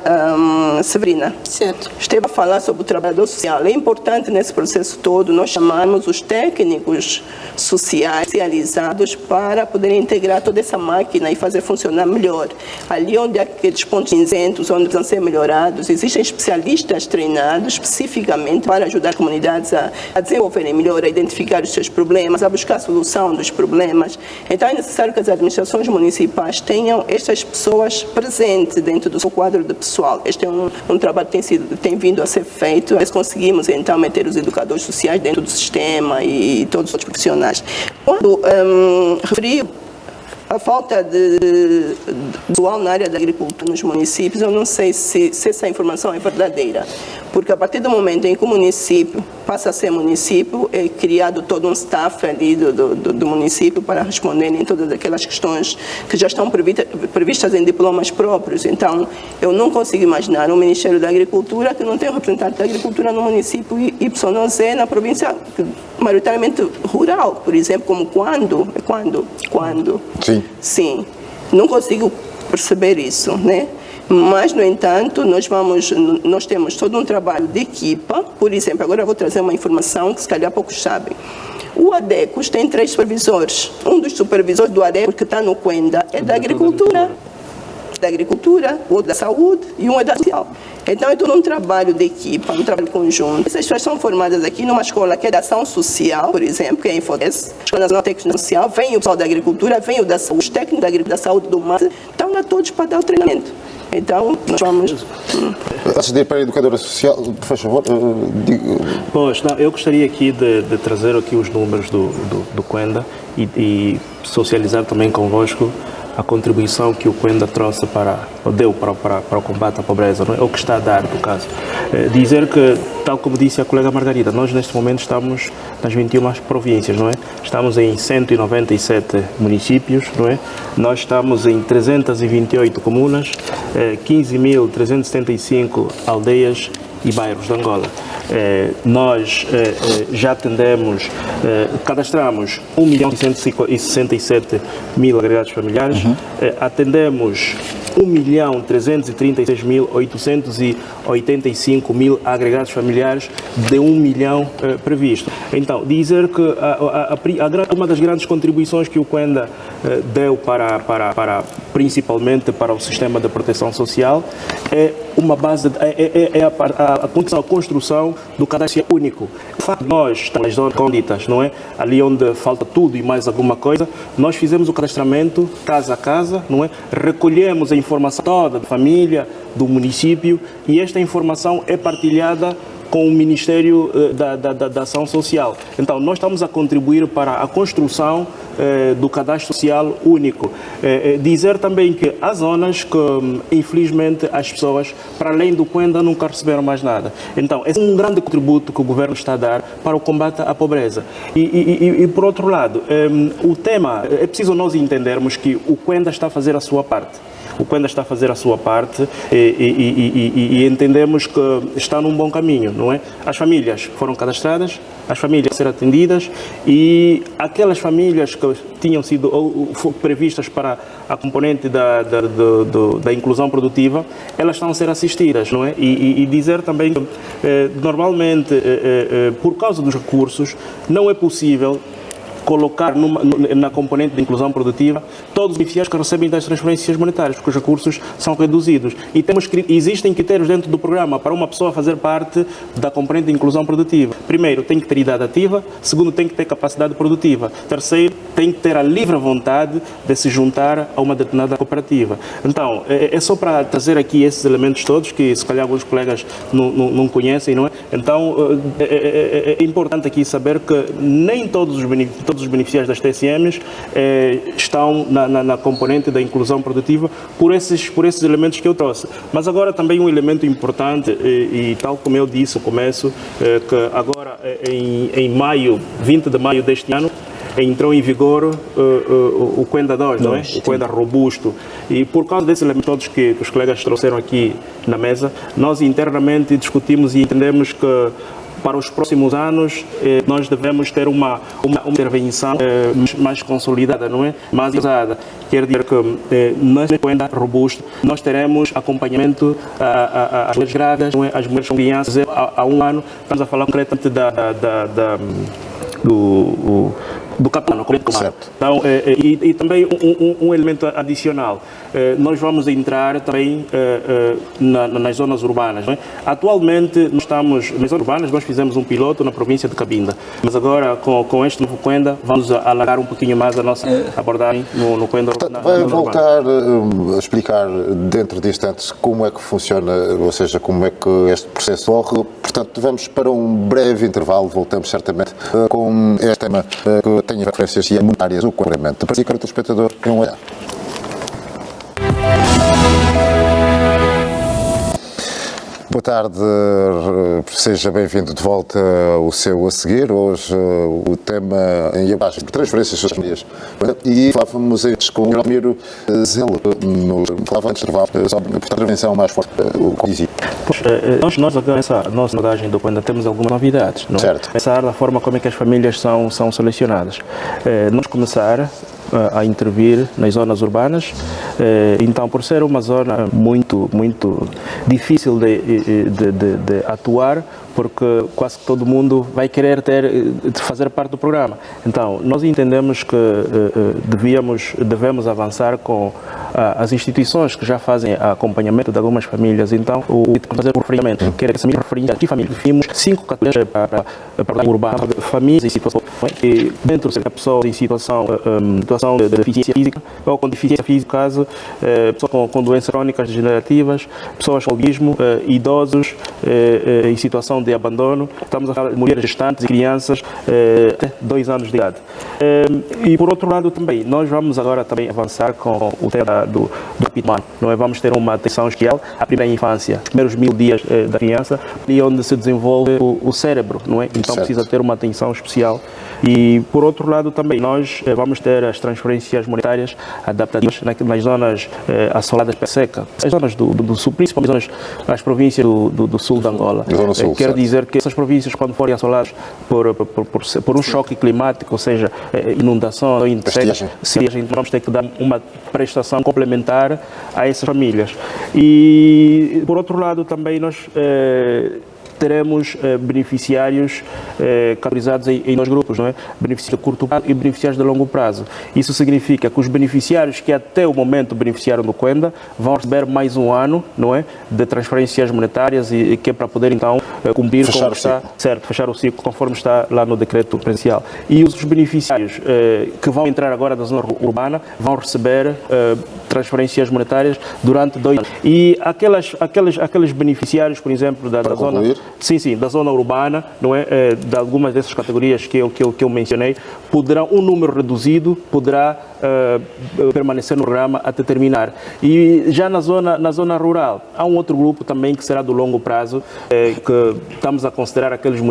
Severina, Certo. esteve a falar sobre o trabalhador social. É importante nesse processo todo nós chamarmos os técnicos sociais especializados para poderem integrar toda essa máquina e fazer funcionar melhor. Ali onde há aqueles pontos cinzentos, onde precisam ser melhorados, existem especialistas treinados especificamente para ajudar as comunidades a desenvolverem melhor, a identificar os seus problemas, a buscar a solução dos problemas. Então é necessário que as administrações municipais tenham estas pessoas presentes dentro do seu quadro de pessoal. Este é um trabalho que tem vindo a ser feito. Nós conseguimos então meter os educadores sociais dentro do sistema e todos os outros profissionais. Quando referi a falta de pessoal na área da agricultura nos municípios, eu não sei se essa informação é verdadeira, porque a partir do momento em que o município passa a ser município, é criado todo um staff ali do município para responderem todas aquelas questões que já estão previstas em diplomas próprios. Então, eu não consigo imaginar um Ministério da Agricultura que não tem um representante da agricultura no município YZ, na província maioritariamente rural, por exemplo, como quando? Sim. Sim, não consigo perceber isso, né? Mas, no entanto, nós temos todo um trabalho de equipa. Por exemplo, agora eu vou trazer uma informação que se calhar poucos sabem. O ADECOS tem 3 supervisores. Um dos supervisores do ADECOS que está no Cuenda é da agricultura, o outro da saúde e um é da social. Então é todo um trabalho de equipa, um trabalho conjunto. Essas pessoas são formadas aqui numa escola que é da ação social, por exemplo, que é a Infodes, Escola Nacional Técnica Social, vem o pessoal da agricultura, vem o da saúde, os técnicos da agricultura, da saúde, do mar, estão lá todos para dar o treinamento. Então, nós vamos... Antes de ir para a educadora social, por favor, Pois, não, eu gostaria aqui de trazer aqui os números do Cuenda e socializar também convosco a contribuição que o Cuenda trouxe deu para o combate à pobreza, não é? Ou que está a dar, no caso. Dizer que, tal como disse a colega Margarida, nós neste momento estamos nas 21 províncias, não é? Estamos em 197 municípios, não é? Nós estamos em 328 comunas, 15.375 aldeias e bairros de Angola. Nós já atendemos, cadastramos 1.167.000 agregados familiares, atendemos 1.336.885 agregados familiares de 1 milhão previsto. Então, dizer que uma das grandes contribuições que o Quenda deu principalmente para o sistema de proteção social é uma base, a construção do cadastro único. O facto de nós estamos nas zonas recônditas, não é? Ali onde falta tudo e mais alguma coisa, nós fizemos o cadastramento casa a casa, não é? Recolhemos a informação toda da família, do município, e esta informação é partilhada com o Ministério da Ação Social. Então, nós estamos a contribuir para a construção do cadastro social único. Dizer também que há zonas que, infelizmente, as pessoas, para além do Quenda, nunca receberam mais nada. Então, esse é um grande contributo que o governo está a dar para o combate à pobreza. E por outro lado, o tema, é preciso nós entendermos que o Quenda está a fazer a sua parte. O Quenda está a fazer a sua parte e entendemos que está num bom caminho, não é? As famílias foram cadastradas, as famílias serão atendidas e aquelas famílias que tinham sido previstas para a componente da inclusão produtiva, elas estão a ser assistidas, não é? E dizer também que, normalmente, por causa dos recursos, não é possível colocar na componente de inclusão produtiva todos os beneficiários que recebem das transferências monetárias, porque os recursos são reduzidos. E existem critérios dentro do programa para uma pessoa fazer parte da componente de inclusão produtiva. Primeiro, tem que ter idade ativa. Segundo, tem que ter capacidade produtiva. Terceiro, tem que ter a livre vontade de se juntar a uma determinada cooperativa. Então, é só para trazer aqui esses elementos todos, que se calhar alguns colegas não conhecem, não é? Então, é importante aqui saber que nem todos os beneficiários das TSMs estão na componente da inclusão produtiva por esses elementos que eu trouxe. Mas agora também um elemento importante, e tal como eu disse no começo, que agora em maio, 20 de maio deste ano, entrou em vigor o Quenda 2, não é? O Quenda robusto. E por causa desses elementos todos que os colegas trouxeram aqui na mesa, nós internamente discutimos e entendemos que para os próximos anos, nós devemos ter uma intervenção mais consolidada, não é? Mais usada. Quer dizer que, nesse Quenda robusto, nós teremos acompanhamento às mulheres grávidas, não é? Às mulheres com crianças. Há um ano, estamos a falar concretamente do capitão. Então, e também um elemento adicional, nós vamos entrar também nas zonas urbanas, não é? Atualmente nós estamos nas zonas urbanas, nós fizemos um piloto na província de Cabinda, mas agora com este novo Quenda vamos alargar um pouquinho mais a nossa abordagem no Quenda. Vai voltar a explicar dentro de instantes como é que funciona, ou seja, como é que este processo ocorre. Portanto, vamos para um breve intervalo, voltamos certamente com este tema que tem referências e monetárias, o correramento. Para si, caro telespectador, um olhar. Boa tarde, seja bem-vindo de volta ao seu a seguir. Hoje o tema em abaixo de transferências sociais. E falávamos antes com o Ramiro Zelo, falava antes de sobre a intervenção mais forte, o que dizia. Nós agora, nessa nossa abordagem do Quenda, temos algumas novidades, não é? Certo. Começar da forma como é que as famílias são selecionadas. Nós começar a intervir nas zonas urbanas, então, por ser uma zona muito difícil de atuar, porque quase que todo mundo vai querer fazer parte do programa. Então, nós entendemos que devemos avançar com as instituições que já fazem acompanhamento de algumas famílias. Então, fazer por referimento, quer essa minha referência, aqui família, vimos 5 categorias para o urbano, famílias em situação, e dentro de pessoas em situação de deficiência física, ou com deficiência física, caso, pessoas com doenças crónicas degenerativas, pessoas com autismo, idosos em situação de abandono, estamos a falar de mulheres gestantes e crianças até 2 anos de idade. E por outro lado também, nós vamos agora também avançar com o tema do PITMAN, não é? Vamos ter uma atenção especial à primeira infância, os primeiros 1000 dias da criança, e onde se desenvolve o cérebro, não é? Então certo. Precisa ter uma atenção especial. E por outro lado também, nós vamos ter as transferências monetárias adaptativas nas zonas assoladas pela seca. As zonas zonas do sul, principalmente as províncias do sul de Angola. Sul, quer dizer que essas províncias, quando forem assoladas por um choque climático, ou seja, inundação ou estiagem, vamos ter que dar uma prestação complementar a essas famílias. E, por outro lado, também nós teremos beneficiários categorizados em dois grupos, não é? Beneficiários de curto prazo e beneficiários de longo prazo. Isso significa que os beneficiários que até o momento beneficiaram do Quenda vão receber mais um ano, não é, de transferências monetárias e que é para poder então cumprir com o que está certo, fechar o ciclo conforme está lá no decreto presidencial. E os beneficiários que vão entrar agora da zona urbana vão receber transferências monetárias durante 2 anos. E aqueles beneficiários, por exemplo, da zona... Sim, da zona urbana, não é? De algumas dessas categorias que eu mencionei, um número reduzido poderá permanecer no programa até terminar. E já na zona rural, há um outro grupo também que será do longo prazo, que estamos a considerar aqueles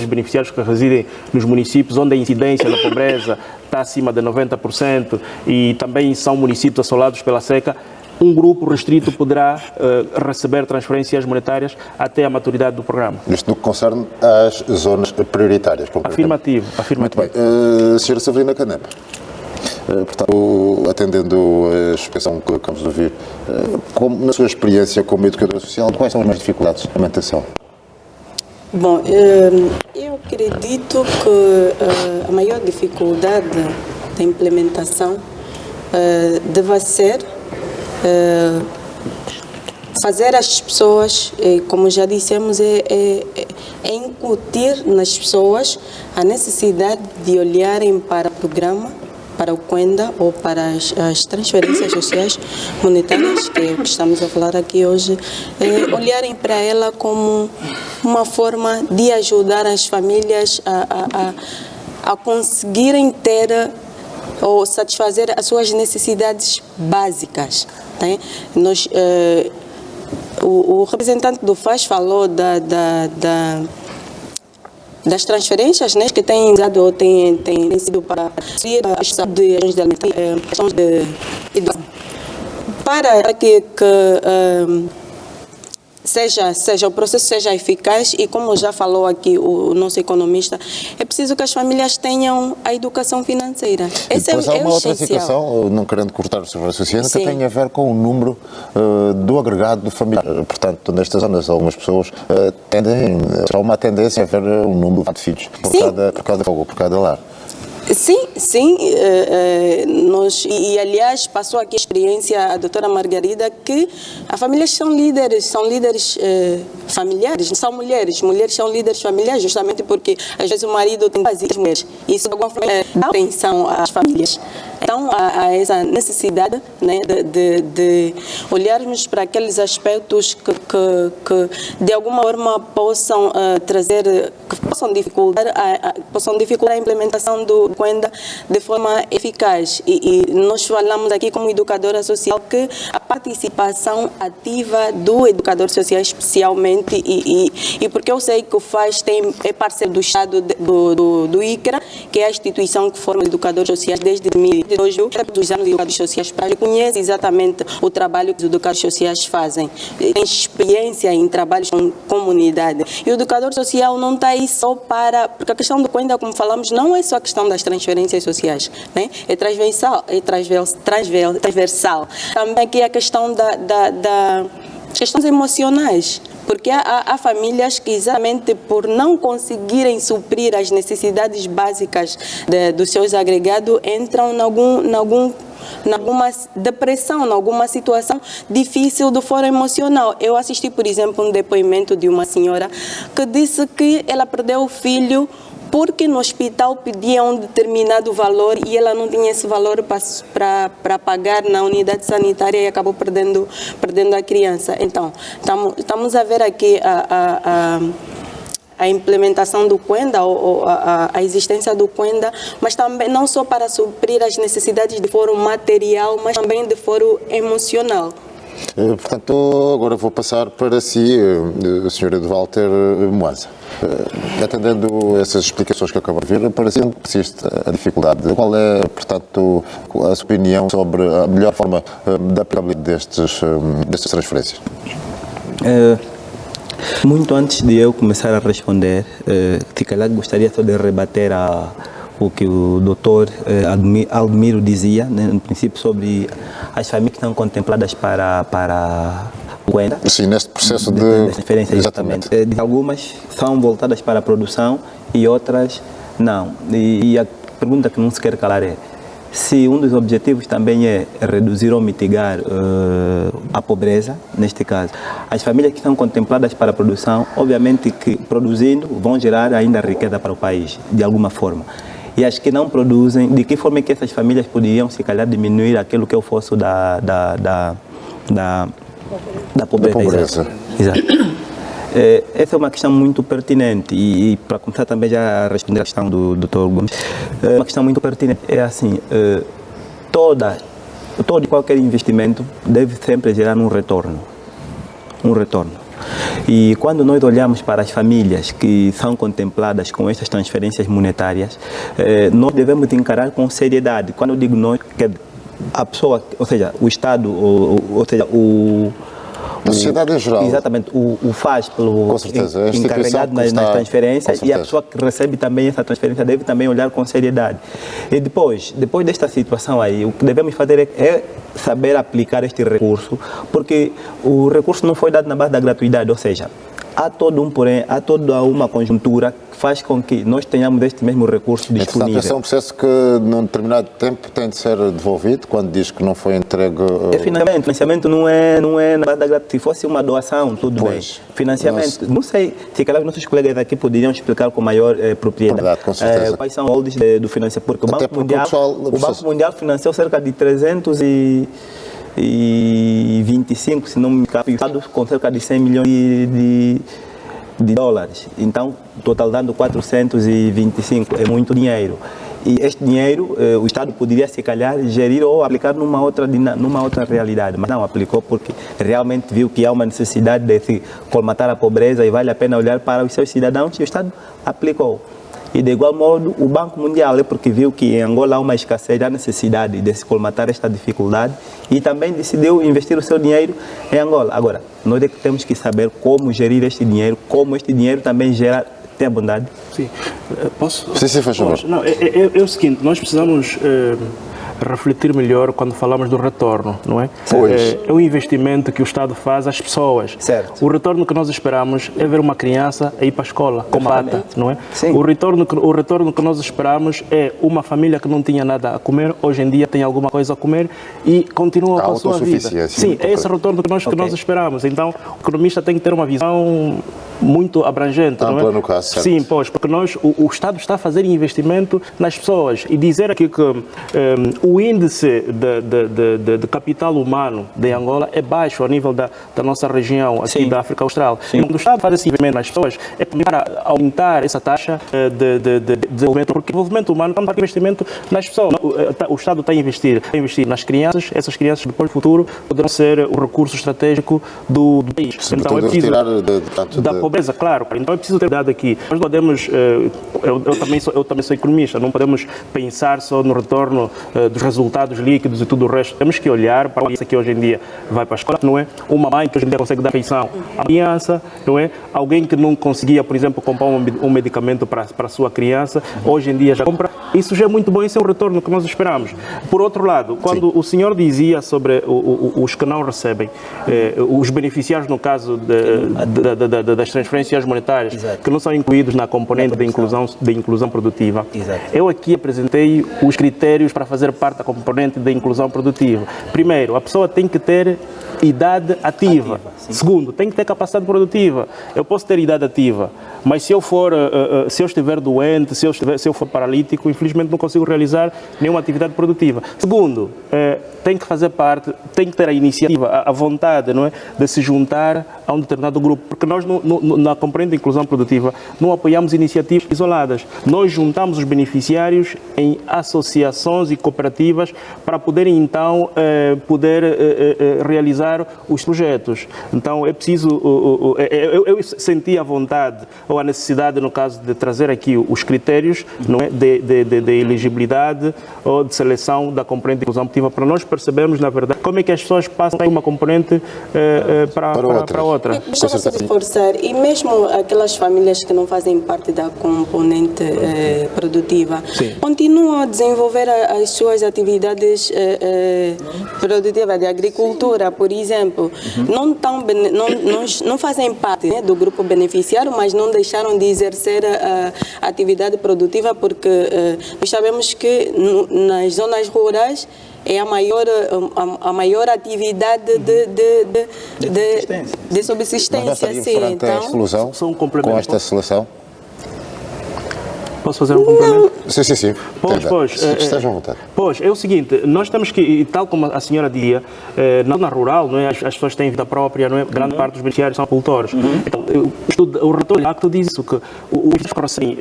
beneficiários que residem nos municípios onde a incidência da pobreza está acima de 90% e também são municípios assolados pela seca. Um grupo restrito poderá receber transferências monetárias até a maturidade do programa. Isto no que concerne às zonas prioritárias. Afirmativo. Muito bem. Sra. Severina Canepa, portanto, atendendo a explicação que acabamos de ouvir, na sua experiência como educadora social, quais são as maiores dificuldades da manutenção? Bom, eu acredito que a maior dificuldade da implementação deve ser fazer as pessoas, como já dissemos, incutir nas pessoas a necessidade de olharem para o programa, para o Quenda ou para as transferências sociais monetárias, que é o que estamos a falar aqui hoje, olharem para ela como uma forma de ajudar as famílias a conseguirem ter ou satisfazer as suas necessidades básicas. Né? O representante do FAS falou das transferências, né, que têm usado ou têm sido para as questões de educação. Para que o processo seja eficaz e, como já falou aqui o nosso economista, é preciso que as famílias tenham a educação financeira. Esse é uma outra situação, não querendo cortar o seu raciocínio, que tem a ver com o número do agregado familiar. Portanto, nestas zonas, algumas pessoas há uma tendência a ver um número de filhos por cada lar. Sim, aliás passou aqui a experiência a doutora Margarida que as famílias são líderes familiares, são mulheres são líderes familiares, justamente porque às vezes o marido tem as mulheres, e isso de alguma forma dá atenção às famílias. Então há essa necessidade, né, de olharmos para aqueles aspectos que de alguma forma possam dificultar a implementação do Quenda de forma eficaz. E nós falamos aqui como educadora social que a participação ativa do educador social especialmente, e porque eu sei que o FAS é parceiro do Estado do ICRA, que é a instituição que forma educadores sociais desde 2002, dos anos de educadores sociais, para conhece exatamente o trabalho que os educadores sociais fazem, tem experiência em trabalhos com comunidade. E o educador social não está aí só porque a questão do Quenda, como falamos, não é só a questão das transferências sociais, né? É transversal, transversal. Também aqui a questão das questões emocionais, porque há famílias que exatamente por não conseguirem suprir as necessidades básicas dos seus agregados entram em alguma depressão, em alguma situação difícil do foro emocional. Eu assisti, por exemplo, um depoimento de uma senhora que disse que ela perdeu o filho porque no hospital pediam um determinado valor e ela não tinha esse valor para pagar na unidade sanitária e acabou perdendo a criança. Então, estamos a ver aqui a implementação do Quenda, ou a existência do Quenda, mas também não só para suprir as necessidades de foro material, mas também de foro emocional. Portanto, agora vou passar para si, Sr. Walter Moanza. Atendendo essas explicações que acabam de ver, parecendo que persiste a dificuldade. Qual é, portanto, a sua opinião sobre a melhor forma de aplicabilidade destas transferências? Muito antes de eu começar a responder, gostaria só de rebater o que o doutor Aldemiro dizia, né, no princípio, sobre as famílias que estão contempladas para o Cuenda. Sim, neste processo de transferência, exatamente. Algumas são voltadas para a produção e outras não. E a pergunta que não se quer calar é se um dos objetivos também é reduzir ou mitigar a pobreza, neste caso. As famílias que estão contempladas para a produção, obviamente que produzindo vão gerar ainda riqueza para o país, de alguma forma. E as que não produzem, de que forma é que essas famílias poderiam, se calhar, diminuir aquilo que é o fosso da pobreza. Exato. Essa é uma questão muito pertinente e para começar também já a responder a questão do Dr. Gomes, uma questão muito pertinente. É assim, todo e qualquer investimento deve sempre gerar um retorno. E quando nós olhamos para as famílias que são contempladas com estas transferências monetárias, nós devemos encarar com seriedade. Quando eu digo nós, que a pessoa, ou seja, o Estado, ou seja, a sociedade em geral. Exatamente, o faz pelo encarregado nas transferências e a pessoa que recebe também essa transferência deve também olhar com seriedade. E depois desta situação aí, o que devemos fazer é saber aplicar este recurso, porque o recurso não foi dado na base da gratuidade, ou seja, há todo um porém, há toda uma conjuntura que faz com que nós tenhamos este mesmo recurso disponível. Esse é um processo que, num determinado tempo, tem de ser devolvido, quando diz que não foi entregue... Financiamento não é na base da gratuidade. Se fosse uma doação, tudo bem. Financiamento, não sei, se calhar os nossos colegas aqui poderiam explicar com maior propriedade. Verdade, com certeza. Quais são os moldes do financiamento, porque o Banco Mundial financiou cerca de 325, se não me engano, com cerca de 100 milhões de dólares. Então, total dando 425, é muito dinheiro. E este dinheiro, o Estado poderia, se calhar, gerir ou aplicar numa outra realidade, mas não aplicou porque realmente viu que há uma necessidade de se colmatar a pobreza e vale a pena olhar para os seus cidadãos e o Estado aplicou. E, de igual modo, o Banco Mundial é porque viu que em Angola há uma escassez, há necessidade de se colmatar esta dificuldade e também decidiu investir o seu dinheiro em Angola. Agora, nós é que temos que saber como gerir este dinheiro, como este dinheiro também gera. Tem a bondade? Sim. Posso? Sim, faz favor. Não, é o seguinte, nós precisamos refletir melhor quando falamos do retorno, não é? É um investimento que o Estado faz às pessoas. Certo. O retorno que nós esperamos é ver uma criança a ir para a escola, com bata, não é? Sim. O retorno que nós esperamos é uma família que não tinha nada a comer, hoje em dia tem alguma coisa a comer e continua com a sua vida. Sim, é esse retorno que nós esperamos. Então, o economista tem que ter uma visão muito abrangente, não é? No caso, certo. Sim, pois, porque o Estado está a fazer investimento nas pessoas e dizer aqui que o índice de capital humano de Angola é baixo a nível da nossa região, aqui da África Austral. Quando o Estado faz esse investimento nas pessoas, é para aumentar essa taxa de desenvolvimento, porque o desenvolvimento humano é um investimento nas pessoas. O Estado está a investir nas crianças, essas crianças depois no futuro poderão ser o recurso estratégico do país. Então é preciso da pobreza, claro. Então é preciso ter dado aqui. Nós podemos, eu também sou economista, não podemos pensar só no retorno dos resultados líquidos e tudo o resto. Temos que olhar para isso que hoje em dia vai para a escola, não é? Uma mãe que hoje em dia consegue dar refeição à criança, não é? Alguém que não conseguia, por exemplo, comprar um medicamento para a sua criança, hoje em dia já compra. Isso já é muito bom, esse é o retorno que nós esperamos. Por outro lado, quando o senhor dizia sobre os que não recebem, os beneficiários no caso das transferências monetárias, exato, que não são incluídos na componente de inclusão produtiva, exato, eu aqui apresentei os critérios para fazer parte da componente de inclusão produtiva. Primeiro, a pessoa tem que ter idade ativa. Segundo, tem que ter capacidade produtiva. Eu posso ter idade ativa, mas se eu estiver doente, se eu for paralítico, infelizmente não consigo realizar nenhuma atividade produtiva. Segundo, tem que fazer parte, tem que ter a iniciativa, a vontade, não é, de se juntar a um determinado grupo, porque nós na componente de inclusão produtiva não apoiamos iniciativas isoladas. Nós juntamos os beneficiários em associações e cooperativas para poderem então realizar realizar os projetos. Então é preciso, eu senti a vontade ou a necessidade, no caso, de trazer aqui os critérios, não é, de elegibilidade ou de seleção da componente de inclusão produtiva, para nós percebermos, na verdade, como é que as pessoas passam de uma componente para outra. Gostava de reforçar, e mesmo aquelas famílias que não fazem parte da componente produtiva, continuam a desenvolver as suas atividades produtivas de agricultura, por exemplo. Não fazem parte, né, do grupo beneficiário, mas não deixaram de exercer a atividade produtiva, porque nós sabemos que nas zonas rurais é a maior atividade de subsistência. Mas não estaria perante a exclusão com esta seleção? Posso fazer um complemento? Sim. Pois, estejam à vontade. Pois, é o seguinte, nós temos que, tal como a senhora dizia, na zona rural, não é, as pessoas têm vida própria, não é, grande parte dos beneficiários são agricultores. Então, o relatório do acto diz isso, que os recebem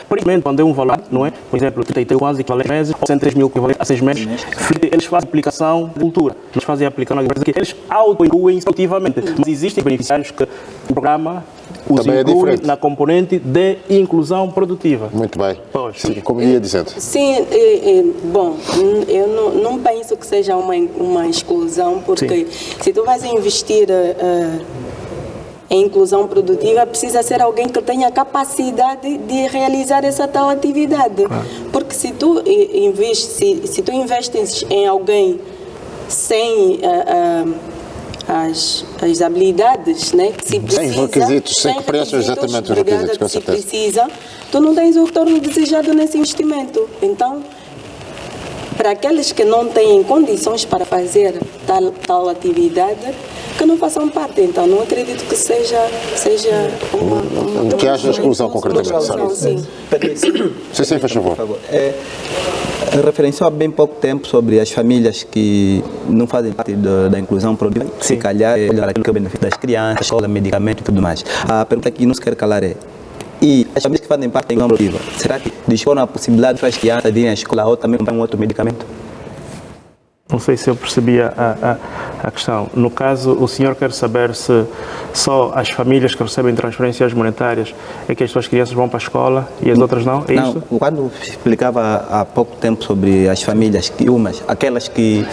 por exemplo, quando é um valor, não é, por exemplo, 33 quase equivalente a meses, ou 103 mil equivalente a 6 meses, eles fazem aplicação de cultura, eles fazem aplicação na agricultura, eles auto-incluem ativamente, mas existem beneficiários que o programa os inclui na componente de inclusão produtiva. Muito bem. Pois. Sim, como ia dizendo. Sim, bom, eu não penso que seja uma exclusão, porque se tu vais investir em inclusão produtiva, precisa ser alguém que tenha capacidade de realizar essa tal atividade. Claro. Porque se tu investes em alguém sem as habilidades, né, que se precisa, sem requisitos, sem que preencha exatamente os requisitos, com certeza. Precisa, tu não tens o retorno desejado nesse investimento. Então, para aqueles que não têm condições para fazer tal atividade, que não façam parte. Então, não acredito que seja uma que haja exclusão concretamente. Sim, faz favor. Referenciou há bem pouco tempo sobre as famílias que não fazem parte da inclusão produtiva, se calhar aquilo que é o benefício das crianças, escola, medicamento e tudo mais. A pergunta que não se quer calar é: e as famílias que fazem parte da inclusão produtiva, será que dispõem a possibilidade de as crianças irem à escola ou também comprar um outro medicamento? Não sei se eu percebi a questão. No caso, o senhor quer saber se só as famílias que recebem transferências monetárias é que as suas crianças vão para a escola e as outras não? É não, isso? Quando explicava há pouco tempo sobre as famílias, aquelas que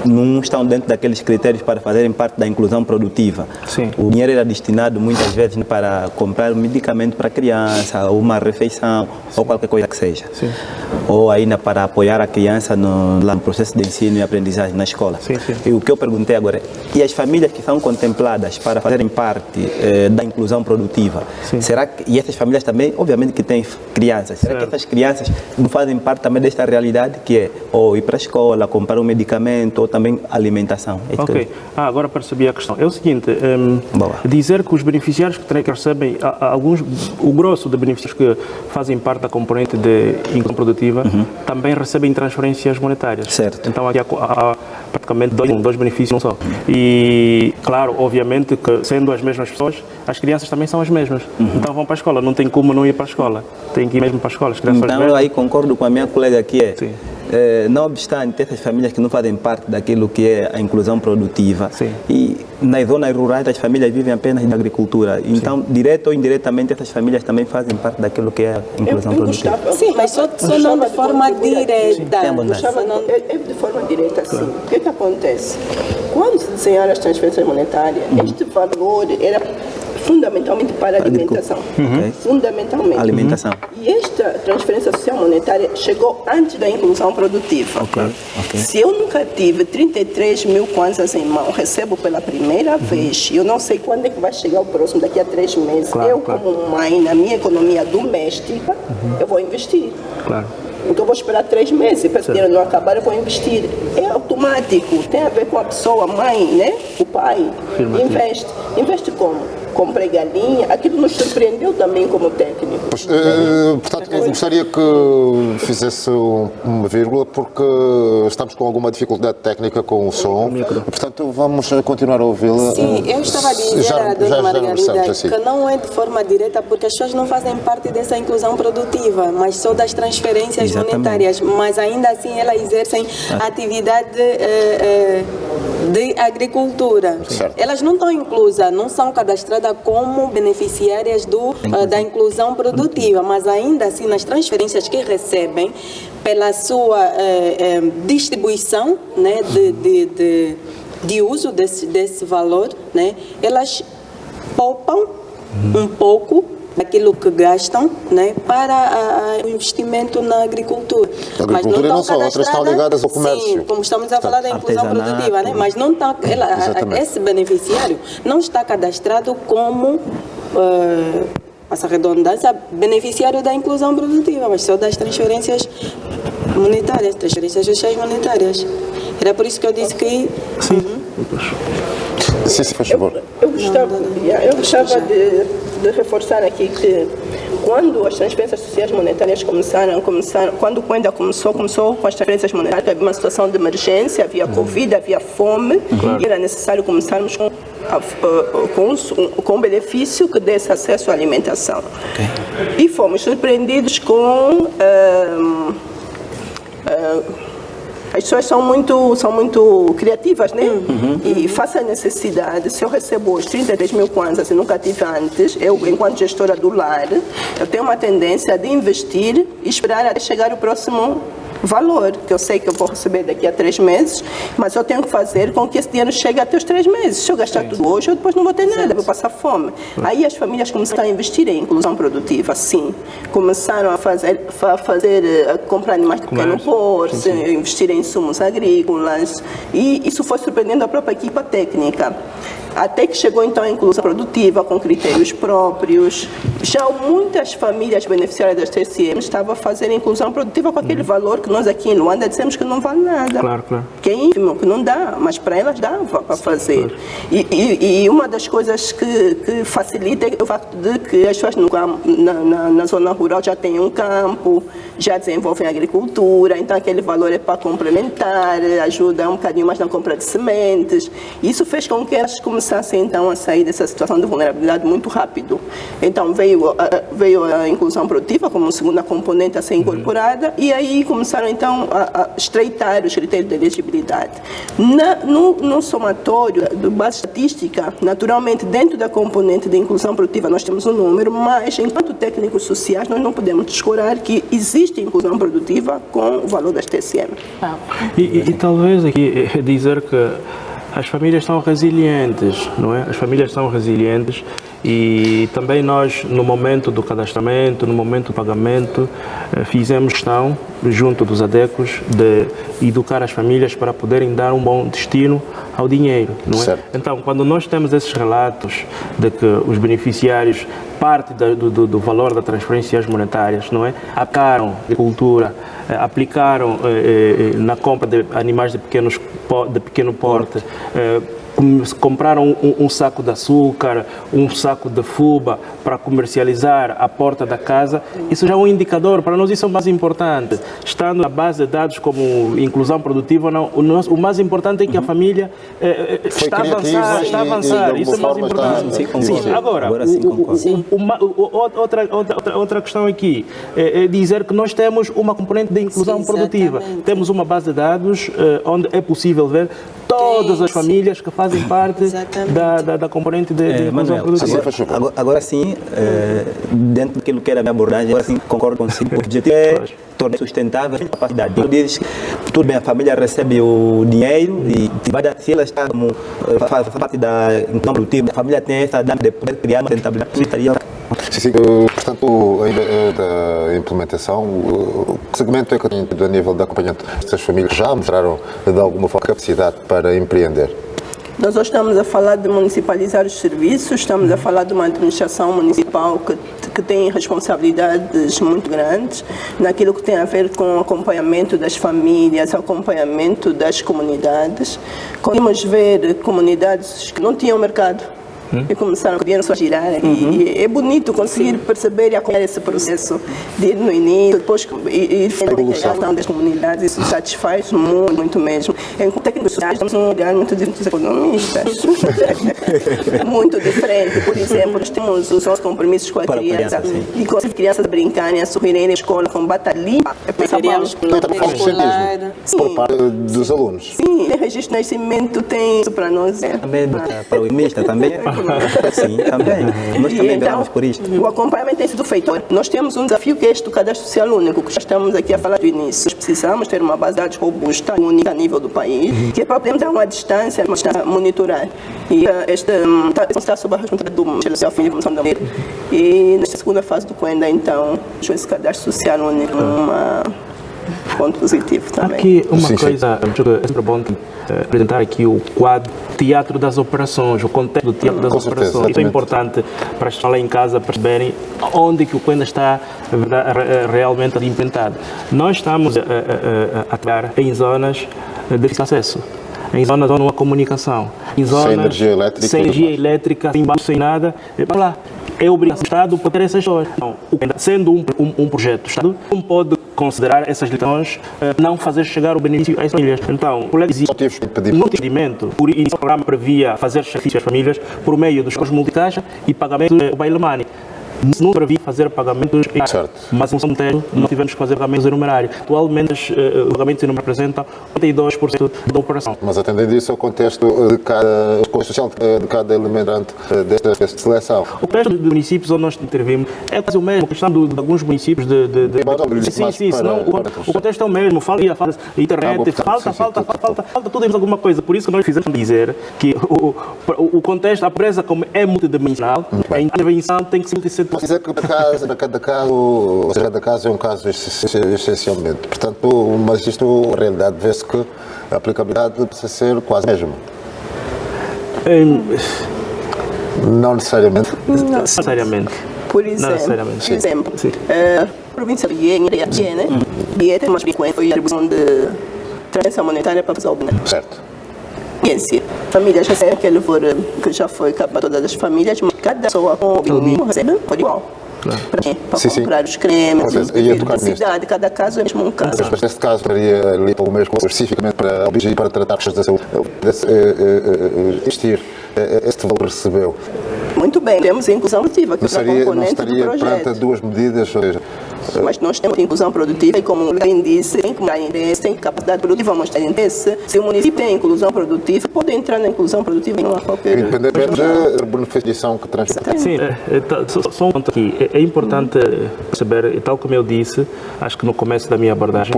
não estão dentro daqueles critérios para fazerem parte da inclusão produtiva. Sim. O dinheiro era destinado muitas vezes para comprar um medicamento para a criança, uma refeição, ou qualquer coisa que seja. Sim. Ou ainda para apoiar a criança no processo de ensino e aprendizagem na escola. Sim. E o que eu perguntei agora é: e as famílias que são contempladas para fazerem parte da inclusão produtiva, será que, e essas famílias também, obviamente que têm crianças, será que essas crianças não fazem parte também desta realidade, que é ou ir para a escola, comprar um medicamento, ou também alimentação? Ok, agora percebi a questão. É o seguinte, dizer que os beneficiários que recebem, o grosso de beneficiários que fazem parte da componente de inclusão produtiva, também recebem transferências monetárias. Certo. Então aqui há praticamente dois benefícios, não só. E, claro, obviamente que sendo as mesmas pessoas, as crianças também são as mesmas. Então vão para a escola, não tem como não ir para a escola. Tem que ir mesmo para a escola. As crianças então eu aí concordo com a minha colega que não obstante essas famílias que não fazem parte daquilo que é a inclusão produtiva, e nas zonas rurais as famílias vivem apenas da agricultura, então direto ou indiretamente essas famílias também fazem parte daquilo que é a inclusão produtiva. Sim, mas só não de forma direta. É de forma direta, sim. O que acontece? Quando se desenharam as transferências monetárias, este valor era fundamentalmente para a alimentação. Fundamentalmente. Alimentação. E esta transferência social monetária chegou antes da inclusão produtiva. Se eu nunca tive 33 mil kwanzas em mão, recebo pela primeira vez, eu não sei quando é que vai chegar o próximo, daqui a 3 meses. Como mãe, na minha economia doméstica, eu vou investir. Então eu vou esperar 3 meses, para esse dinheiro não acabar, eu vou investir. É automático, tem a ver com a pessoa, a mãe, né? O pai. Investe. Investe como? comprei galinha, aquilo nos surpreendeu também como técnicos. Portanto, eu gostaria que fizesse uma vírgula, porque estamos com alguma dificuldade técnica com o som. Portanto, vamos continuar a ouvi-la. Sim, eu estava a dizer à dona Margarida que não é de forma direta, porque as pessoas não fazem parte dessa inclusão produtiva, mas só das transferências monetárias. Mas ainda assim elas exercem atividade de agricultura. Certo. Elas não estão inclusas, não são cadastradas como beneficiárias da inclusão produtiva, mas ainda assim nas transferências que recebem pela sua distribuição, né, de uso desse valor, né, elas poupam um pouco daquilo que gastam, né, para o investimento na agricultura. A agricultura não só, outras estão ligadas ao comércio. Sim, como estamos a falar da inclusão produtiva, né, mas não está, esse beneficiário não está cadastrado como essa redundância, beneficiário da inclusão produtiva, mas só das transferências monetárias, transferências sociais monetárias. Era por isso que eu disse que... Sim, por favor. Eu gostava de reforçar aqui que quando as transferências sociais monetárias começaram, quando o Cuenda começou com as transferências monetárias, havia uma situação de emergência, havia Covid, havia fome, e era necessário começarmos com um benefício que desse acesso à alimentação. E fomos surpreendidos com... as pessoas são muito criativas, né? E face à necessidade, se eu recebo hoje 33 mil kwanzas e nunca tive antes, eu, enquanto gestora do lar, eu tenho uma tendência de investir e esperar até chegar o próximo valor, que eu sei que eu vou receber daqui a 3 meses, mas eu tenho que fazer com que esse dinheiro chegue até os 3 meses. Se eu gastar tudo hoje, eu depois não vou ter nada, vou passar fome. Aí as famílias começaram a investir em inclusão produtiva, sim. Começaram a comprar animais de pequeno porte, investir em insumos agrícolas, e isso foi surpreendendo a própria equipa técnica. Até que chegou então a inclusão produtiva com critérios próprios. Já muitas famílias beneficiárias das TCM estavam a fazer a inclusão produtiva com aquele valor que nós aqui em Luanda dizemos que não vale nada. Claro. Que é ínfimo, que não dá, mas para elas dava para fazer. Claro. E uma das coisas que facilita é o facto de que as pessoas na zona rural já têm um campo, já desenvolvem agricultura, então aquele valor é para complementar, ajuda um bocadinho mais na compra de sementes. Isso fez com que elas começassem então a sair dessa situação de vulnerabilidade muito rápido. Então veio a inclusão produtiva como segunda componente a ser incorporada, e aí começaram então a estreitar os critérios de elegibilidade. No somatório de base estatística, naturalmente dentro da componente de inclusão produtiva nós temos um número, mas enquanto técnicos sociais nós não podemos descurar que existe inclusão produtiva com o valor das TCM. E talvez aqui dizer que as famílias são resilientes, não é? As famílias são resilientes e também nós, no momento do cadastramento, no momento do pagamento, fizemos questão, junto dos ADECOs, de educar as famílias para poderem dar um bom destino ao dinheiro, não é? Certo. Então, quando nós temos esses relatos de que os beneficiários, parte do valor das transferências monetárias, não é? Aplicaram agricultura, aplicaram na compra de animais de pequeno porte, compraram um saco de açúcar, um saco de fuba para comercializar à porta da casa, isso já é um indicador, para nós isso é o mais importante. Estando na base de dados como inclusão produtiva, não, o mais importante é que a família está a avançar, isso é mais importante. Sim, agora, outra questão aqui é dizer que nós temos uma componente de inclusão produtiva, temos uma base de dados onde é possível ver todas as famílias que fazem parte da componente de inclusão produtiva. Agora sim, dentro daquilo que era a minha abordagem, agora sim concordo consigo, o objetivo é tornar sustentável a capacidade. Tu dizes que tudo bem, a família recebe o dinheiro e se ela está como faz parte da inclusão produtiva, a família tem essa dama de poder criar uma rentabilidade. Sim, portanto, ainda da implementação, que segmento é que tem a nível de acompanhamento destas famílias já mostraram de alguma forma capacidade para empreender? Nós hoje estamos a falar de municipalizar os serviços, estamos a falar de uma administração municipal que tem responsabilidades muito grandes naquilo que tem a ver com o acompanhamento das famílias, acompanhamento das comunidades. Conseguimos ver comunidades que não tinham mercado e começaram a dinheiro só a girar. E é bonito conseguir perceber e acompanhar esse processo de ir no início, depois ir fazendo das comunidades. Isso satisfaz muito, muito mesmo. Enquanto técnicos sociais, estamos num lugar muito diferente dos economistas. Muito diferente. Por exemplo, nós temos os nossos compromissos com a criança. E com as crianças brincarem, a sorrirem na escola com bata limpa. Seríamos por parte dos alunos. Sim, tem registro de nascimento, tem isso para nós. Também para o imista também. Sim, também. Nós também velamos por isto. O acompanhamento tem sido feito. Nós temos um desafio que é este do cadastro social único, que já estamos aqui a falar do início. Nós precisamos ter uma base de dados robusta, única a nível do país, que é para podermos dar uma distância, monitorar. E esta está sob a responsabilidade do Ministério Social Fim de Promoção da Mulher. E nesta segunda fase do Coenda, então, esse cadastro social único ponto positivo também. Aqui uma coisa, é sempre bom apresentar aqui o quadro Teatro das Operações, o contexto do Teatro das Operações. Isso é importante para as pessoas lá em casa perceberem onde que o Coenda está realmente implementado. Nós estamos a trabalhar em zonas de difícil acesso, em zonas onde não há comunicação, em zonas sem energia elétrica, sem banco, sem nada. Vamos lá. É obrigação do Estado para ter essas pessoas. Então, sendo um projeto do Estado, não pode considerar essas lições não fazer chegar o benefício às famílias. Então, o colega existe no entendimento, por isso o programa previa fazer sacrifício às famílias por meio dos custos multicaixa e pagamentos do baile money. Não previa fazer pagamentos em mas em função do texto, não tivemos que fazer pagamentos enumerários. Atualmente, os pagamentos enumerários representam 82% da operação. Mas atendendo isso ao contexto de cada social de cada elemento desta seleção. O contexto de municípios onde nós intervimos é quase o mesmo. A questão de alguns municípios Sim, senão o contexto é o mesmo. Falta internet, falta tudo em alguma coisa. Por isso que nós fizemos dizer que o contexto, a pobreza como é multidimensional, a intervenção tem que ser multissetorial. Pode dizer que cada caso, ou seja, cada caso é um caso essencialmente. Portanto, mas isto, na realidade, vê-se que a aplicabilidade precisa ser quase a mesma. Não necessariamente. Não necessariamente. Por exemplo, a província de Iê, né? Iê tem uma frequência e atribuição de transferência monetária para pessoal, né? Certo. Famílias recebem aquele valor que já foi para todas as famílias, mas cada pessoa com o mínimo recebe por igual. Para quê? Para comprar os cremes, necessidade, cada caso é mesmo um caso. Mas neste caso, estaria ali para o mesmo especificamente para objeto para tratar questões da saúde. Este valor recebeu. Muito bem, temos a inclusão produtiva, que é um componente do projeto. Não estaria perante duas medidas, ou seja, mas nós temos inclusão produtiva e, como o Lugain disse, tem que mostrar interesse, tem capacidade produtiva, mostrar interesse. Se o município tem inclusão produtiva, pode entrar na inclusão produtiva e não há qualquer... Independentemente da beneficiação que transfere. Sim, só um ponto aqui. É importante perceber, e tal como eu disse, acho que no começo da minha abordagem,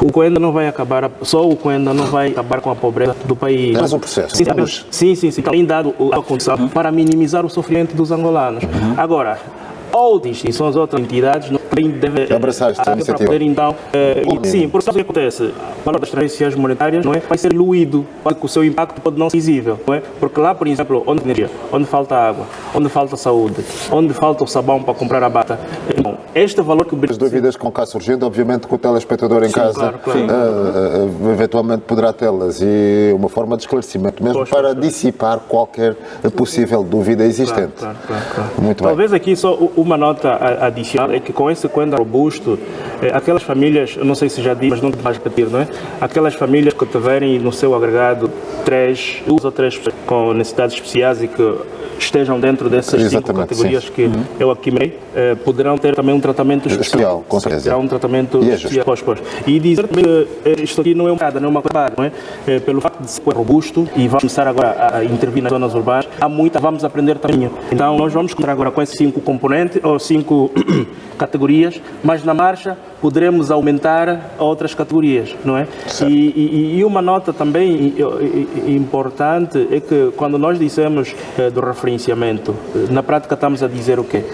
o Coenda não vai acabar, só o Coenda não vai acabar com a pobreza do país. É mais um processo. Sim. Tem dado a condição para minimizar o sofrimento dos angolanos. Agora, outras instituições, outras entidades também devem abraçar esta iniciativa. Para poder, então, sim, por isso que acontece, o valor das transferências monetárias não é, vai ser diluído, porque o seu impacto pode não ser visível, não é? Porque lá, por exemplo, onde energia, onde falta água, onde falta saúde, onde falta o sabão para comprar a bata, então, este valor que... As dúvidas com o caso surgindo, obviamente que o telespectador em casa eventualmente poderá tê-las, e uma forma de esclarecimento mesmo para dissipar qualquer possível dúvida existente. Claro. Muito bem. Talvez aqui só uma nota adicional é que com esse Coenda robusto, aquelas famílias, eu não sei se já disse, mas não vais repetir, não é? Aquelas famílias que tiverem no seu agregado duas ou três com necessidades especiais e que estejam dentro dessas 5 categorias que eu aqui mirei, poderão ter também um tratamento especial. Com certeza. Terá um tratamento especial. E dizer também que isto aqui não é uma coisa, não é? Pelo facto de ser robusto, e vamos começar agora a intervir nas zonas urbanas, vamos aprender também. Então, nós vamos começar agora com esses 5 componentes, ou 5 categorias, mas na marcha poderemos aumentar outras categorias, não é? E uma nota também importante é que quando nós dissemos do referenciamento, na prática estamos a dizer o quê?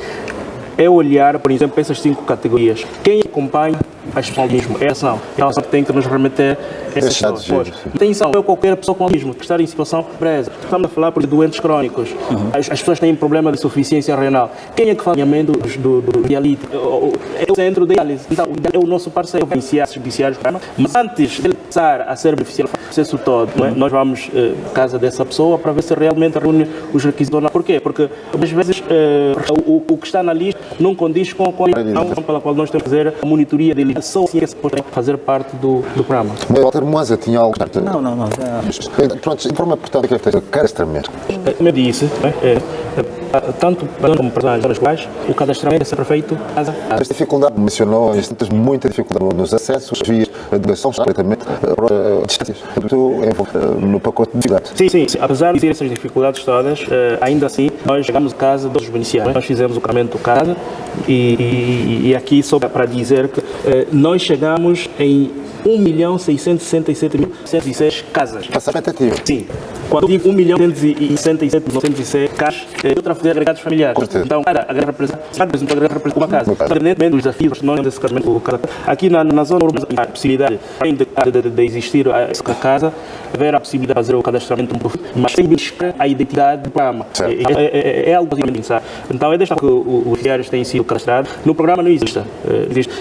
É olhar, por exemplo, essas 5 categorias. Quem acompanha a autismo? É a ação. Então, a ação tem que nos remeter a essas pessoas. Atenção, não é qualquer pessoa com autismo que está em situação de pobreza. Estamos a falar por doentes crónicos. As pessoas têm problema de insuficiência renal. Quem é que faz o acompanhamento do dialite? É o centro de diálise. Então, é o nosso parceiro. Beneficiários, mas antes de ele começar a ser beneficiário, processo todo, não é? Nós vamos à casa dessa pessoa para ver se realmente reúne os requisitos ou não. Porquê? Porque às vezes o que está na lista não condiz com a razão pela qual nós temos que fazer a monitoria dele. Só assim é que se pode fazer parte do programa. Walter Moasa tinha algo... Não. Pronto, informa importante que é feito cadastramento. Como eu disse, tanto como para as zonas rurais, o cadastramento é sempre feito casa a casa. As dificuldades, mencionou em instantes, muita dificuldade nos acessos, as vias de ligação, completamente distâncias, no pacote de cidade. Sim. Apesar de ter essas dificuldades todas, ainda assim, nós chegamos a casa dos beneficiários. Nós fizemos o casamento casa e aqui só para dizer que nós chegamos em 1.667.106 casas. Passa a expectativa. Sim. Quando digo 1.167.906 casas, eu estou a fazer agregados familiares. Então, cada agrega representa uma casa. Independentemente dos desafios, nós temos esse casamento. Aqui na zona urbana, a possibilidade, além de existir essa casa, haver a possibilidade de fazer o cadastramento, mas sem buscar a identidade do programa. É algo basicamente pensar. Então, é desta que os beneficiários têm sido cadastrados. No programa não existe.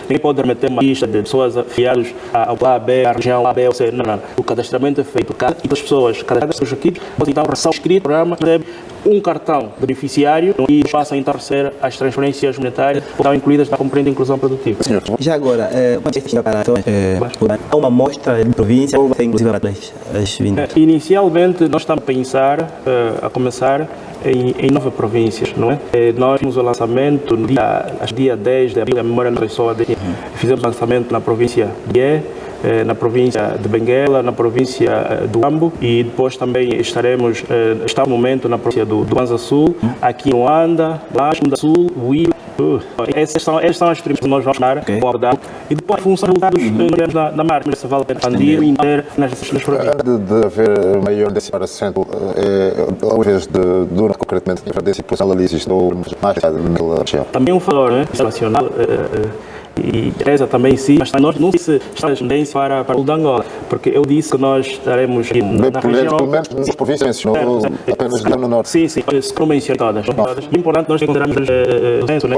Ninguém pode remeter uma lista de pessoas afiliadas ao A, B, à região A, B ou C. Não. O cadastramento é feito. E as pessoas cadastradas seus requisitos, então são inscritos no programa, recebem um cartão de beneficiário e passam então a receber as transferências monetárias que estão incluídas na compreensão de inclusão produtiva. Já agora, há uma amostra de província ou tem inclusive as vindas? Inicialmente nós estamos a pensar, a começar em 9 províncias, não é? Nós fizemos o lançamento no dia 10 de abril, a memória não ressoa, fizemos o lançamento na província de Ié, na província de Benguela, na província do Ambo e depois também está no momento na província do Kwanza Sul, aqui no Anda, Munda Sul, Huila. Essas são as tribos que nós vamos abordar e depois, em função dos resultados na marca, se vale a pena expandir e inter nas províncias. De haver maior decimaração, ao invés durante concretamente a situação ali existe ou mais naquela região. Também um fator nacional e Teresa também sim, mas nós não sei se está a tendência para o de Angola, porque eu disse que nós estaremos na região... Pelo menos nas províncias mencionou apenas no norte. Sim, se não menciono todas. É importante nós encontrarmos o censo, né?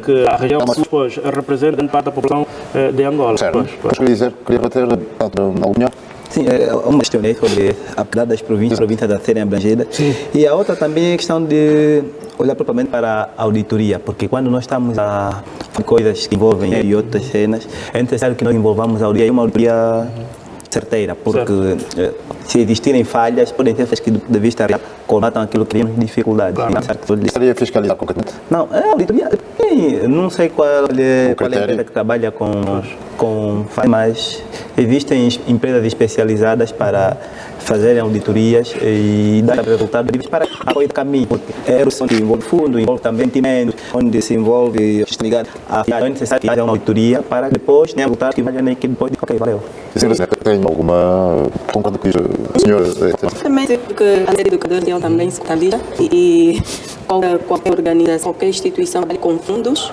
Que a região sul depois representa grande parte da população de Angola. Certo. Mas queria bater alguma opinião? Sim, uma questão sobre a apesar das províncias da serem abrangidas. Sim. E a outra também é a questão de olhar propriamente para a auditoria, porque quando nós estamos a fazer coisas que envolvem e outras cenas, é necessário que nós envolvamos a auditoria e uma auditoria certeira, porque se existirem falhas, podem ser que do ponto de vista real colmatam aquilo que temos dificuldades. Claro. Seria fiscalizar concretamente? Não, a auditoria, não sei qual é a empresa que trabalha com mas existem empresas especializadas para fazerem auditorias e dar resultados para apoio do caminho, porque é onde envolve fundo, envolve também investimentos, onde se envolve é necessário que haja uma auditoria para depois ter resultados que valham que depois ok, valeu. Tem alguma concorda com o senhor? Também porque a educadora também se catalisa e qualquer organização, qualquer instituição com fundos,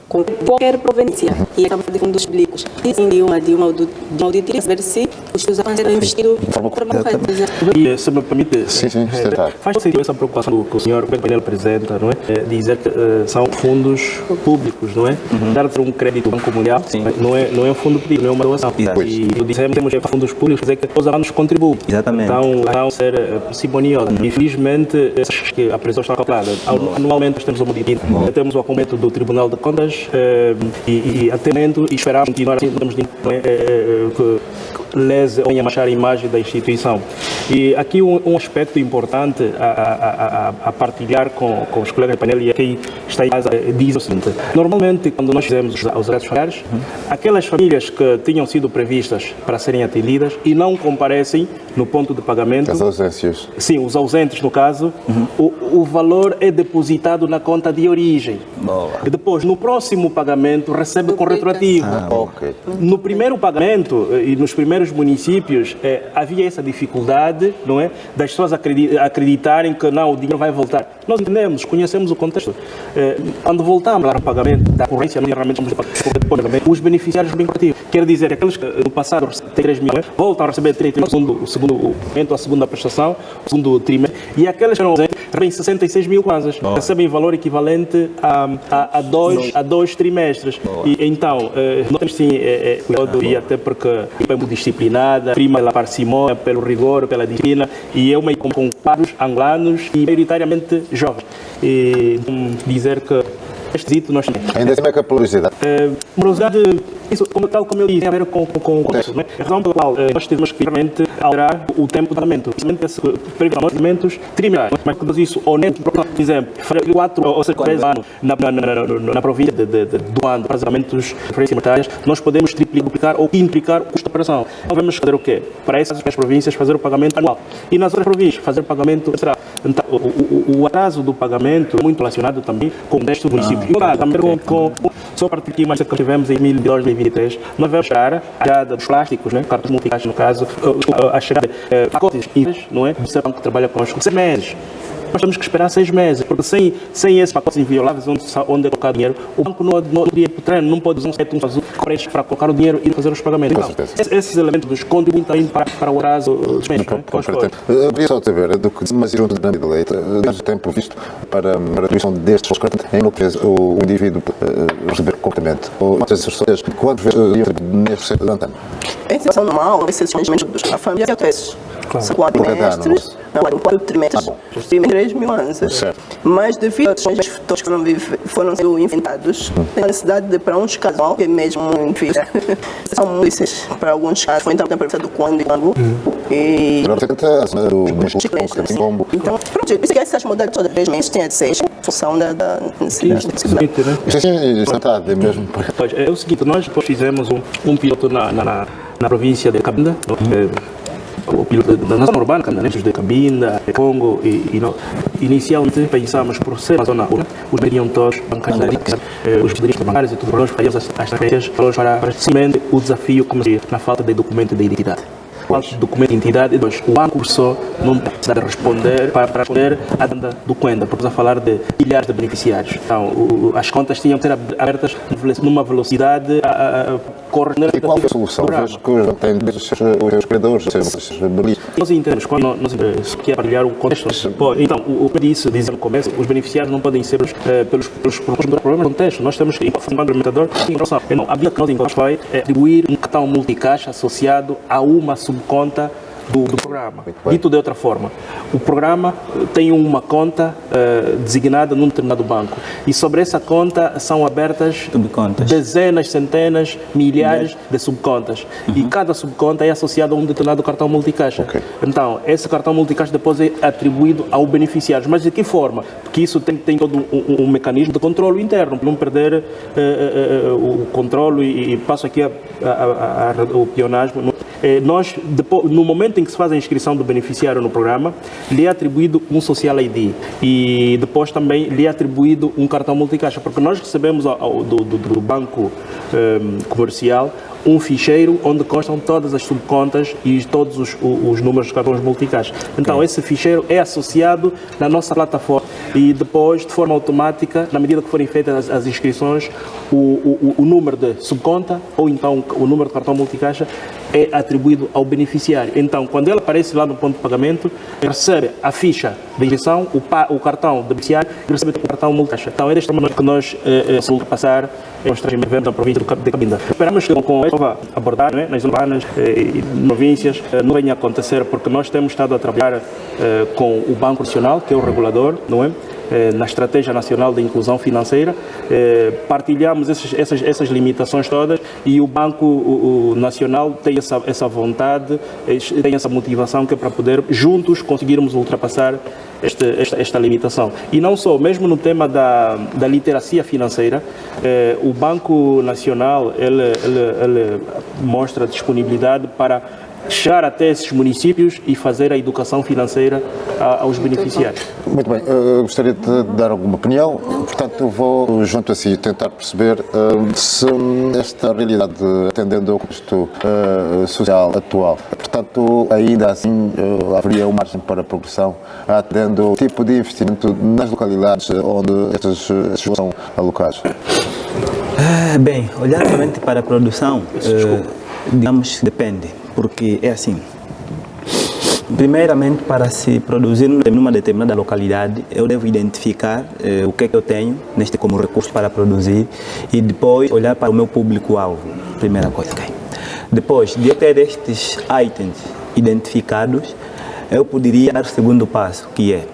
com qualquer proveniência e acaba de fundos públicos. Dizem de uma auditoria, ver se os estudos vão ser investidos de forma correta. E se me permite, faz sentido essa preocupação que o senhor Pedro apresenta, não é? Dizer que são fundos públicos, não é? Dar um crédito ao Banco Mundial não é um fundo pedido, não é uma doação. E dizemos que temos fundos públicos, quer dizer que todos os anos contribuem. Exatamente. Então, vão ser simboniosos. Infelizmente, essas que a prisão está calculada. Anualmente, temos o modificado, temos o acompanhamento do Tribunal de Contas e atendendo e esperamos continuar assim, que lese ou manchar a imagem da instituição. E aqui um aspecto importante a partilhar com os colegas do painel e aqui está em casa diz o seguinte: normalmente quando nós fizemos os agregados familiares, aquelas famílias que tinham sido previstas para serem atendidas e não comparecem no ponto de pagamento, as ausências. Sim, os ausentes no caso, o valor é depositado na conta de origem. Boa. E depois no próximo pagamento recebe com retroativo. Okay. No primeiro pagamento e nos primeiros municípios havia essa dificuldade, não é, das pessoas acreditarem que não, o dinheiro vai voltar. Nós entendemos, conhecemos o contexto. Quando voltamos ao pagamento da ocorrência, realmente os beneficiários bem ativos. Quer dizer que aqueles que no passado têm 3 mil, voltam a receber 3 mil, o segundo momento, a segunda prestação, o segundo trimestre, E aquelas que eram ausentes recebem 66 mil kwanzas, recebem valor equivalente a dois trimestres. E, então, nós temos sim cuidado, e até porque é muito disciplinada, prima pela parcimônia, pelo rigor, pela disciplina, e é uma com quadros angolanos e maioritariamente jovens. E dizer que este dito nós temos. Ainda assim é que a porosidade. Morosidade, isso, tal como eu disse, tem a ver com o contexto. Né? A razão pela qual nós tivemos que realmente alterar o tempo de pagamento. Principalmente esse previsão de pagamentos trimestrais. Mas quando isso honesto, por exemplo, 4 ou 3 anos na província do ano para os pagamentos de referências monetárias, nós podemos triplicar ou quintuplicar o custo da operação. Então vamos fazer o quê? Para essas províncias fazer o pagamento anual. E nas outras províncias fazer o pagamento extra. Então, o atraso do pagamento é muito relacionado também com o contexto do município. Também só a partir aqui, mais que tivemos em 2023, nós vamos esperar a chegada dos plásticos, né? Cartões multicaixa no caso, a chegada de pacotes, não é? Você banco que trabalha connosco 6 meses. Nós temos que esperar 6 meses, porque sem esses pacotes invioláveis onde é colocar o dinheiro, o banco não pode usar um setor azul para colocar o dinheiro e fazer os pagamentos. Então, esses elementos contribuem também para o atraso dos meses. Eu queria só saber do que mais junto da medida de leite, desde o tempo visto para a redução destes em que o indivíduo receber completamente. Quantas pessoas, quantas vezes neste centro durante ano? Em situação normal, esses são a família é testes. São 4 trimestres, 4 trimestres, 3 mil anos. Mas devido às questões que foram sendo inventados, tem a necessidade de, para uns casal, que é mesmo difícil, são muitos, para alguns casos, foi então a previsão do quando e quando. E então, pronto, isso que essas modalidades todas as vezes têm de ser em função da necessidade. Isso é mesmo. É o seguinte, nós depois fizemos um piloto na província de Cabinda, o piloto da zona urbana, caminhoneiros de Cabinda, de Congo inicialmente pensámos por ser uma zona rural, os teriam todos bancários da rica, os direitos bancários e tudo, nós fazíamos as estratégias para simplesmente o desafio como na falta de documento de identidade. Falta de documento de identidade, o banco só não precisa responder para responder à demanda do Quenda, porque estamos a falar de milhares de beneficiários. Então, as contas tinham que ser abertas numa velocidade correspondente. E qual é a solução? Vejo que tem os seus criadores, nós entendemos, quando nós queremos partilhar o contexto, então, o que disse no começo, os beneficiários não podem ser pelos problemas do contexto. Nós temos que informar o implementador. Então, a via que nós encontramos foi atribuir um cartão multicaixa associado a uma subconta do programa. Dito de outra forma, o programa tem uma conta designada num determinado banco e sobre essa conta são abertas dezenas, centenas, milhares de subcontas e cada subconta é associada a um determinado cartão multicaixa. Então, esse cartão multicaixa depois é atribuído ao beneficiário. Mas de que forma? Porque isso tem todo um mecanismo de controle interno, para não perder o controle e passo aqui o pionagem. Nós, no momento em que se faz a inscrição do beneficiário no programa, lhe é atribuído um Social ID e depois também lhe é atribuído um cartão multicaixa, porque nós recebemos do banco comercial um ficheiro onde constam todas as subcontas e todos os números de cartões multicaixa. Então, esse ficheiro é associado na nossa plataforma e depois, de forma automática, na medida que forem feitas as inscrições, o número de subconta ou então o número de cartão multicaixa é atribuído ao beneficiário. Então, quando ele aparece lá no ponto de pagamento, ele recebe a ficha de inscrição, o cartão de beneficiário e recebe o cartão multicaixa. Então, é desta maneira que nós ultrapassar os 3 mil eventos da província de Cabinda. Esperamos que com esta nova abordagem nas zonas urbanas e províncias não venha a acontecer, porque nós temos estado a trabalhar com o Banco Nacional, que é o regulador, não é? Na Estratégia Nacional de Inclusão Financeira, partilhamos essas limitações todas e o Banco Nacional tem essa vontade, tem essa motivação que é para poder juntos conseguirmos ultrapassar esta limitação. E não só, mesmo no tema da literacia financeira, o Banco Nacional ele mostra disponibilidade para chegar até esses municípios e fazer a educação financeira aos beneficiários. Muito bem, eu gostaria de dar alguma opinião, portanto eu vou junto a si tentar perceber se esta realidade, atendendo ao contexto social atual, portanto ainda assim haveria uma margem para progressão, atendendo o tipo de investimento nas localidades onde estas são alocadas. Bem, olhar somente para a produção, digamos que depende, porque é assim, Primeiramente, para se produzir numa determinada localidade, eu devo identificar o que é que eu tenho neste como recurso para produzir e depois olhar para o meu público-alvo, primeira coisa. Depois de eu ter estes itens identificados, eu poderia dar o segundo passo, que é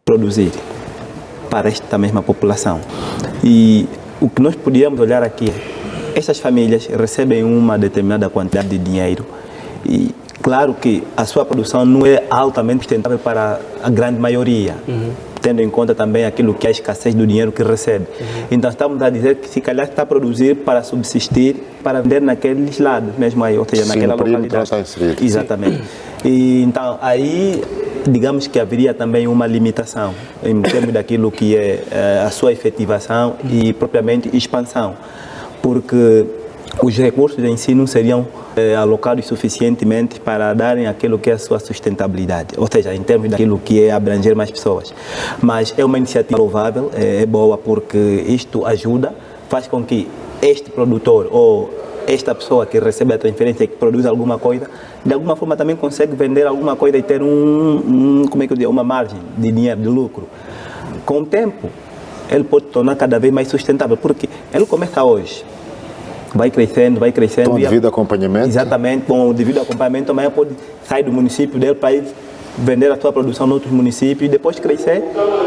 produzir para esta mesma população. E o que nós podíamos olhar aqui é, estas famílias recebem uma determinada quantidade de dinheiro e claro que a sua produção não é altamente sustentável para a grande maioria, tendo em conta também aquilo que é a escassez do dinheiro que recebe. Então estamos a dizer que se calhar está a produzir para subsistir, para vender naqueles lados mesmo aí, ou seja, Sim, naquela o período localidade. está inserido. Exatamente. E, então aí digamos que haveria também uma limitação em termos daquilo que é a sua efetivação e propriamente expansão, porque os recursos em si não seriam alocados suficientemente para darem aquilo que é a sua sustentabilidade, ou seja, em termos daquilo que é abranger mais pessoas. Mas é uma iniciativa louvável, é boa porque isto ajuda, faz com que este produtor ou esta pessoa que recebe a transferência e que produz alguma coisa, de alguma forma também consegue vender alguma coisa e ter como é que eu digo, uma margem de dinheiro, de lucro. Com o tempo, ele pode tornar cada vez mais sustentável, porque ele começa hoje, vai crescendo, Com devido acompanhamento. Exatamente, com o devido acompanhamento, amanhã pode sair do município dele para ir vender a sua produção em outros municípios e depois crescer,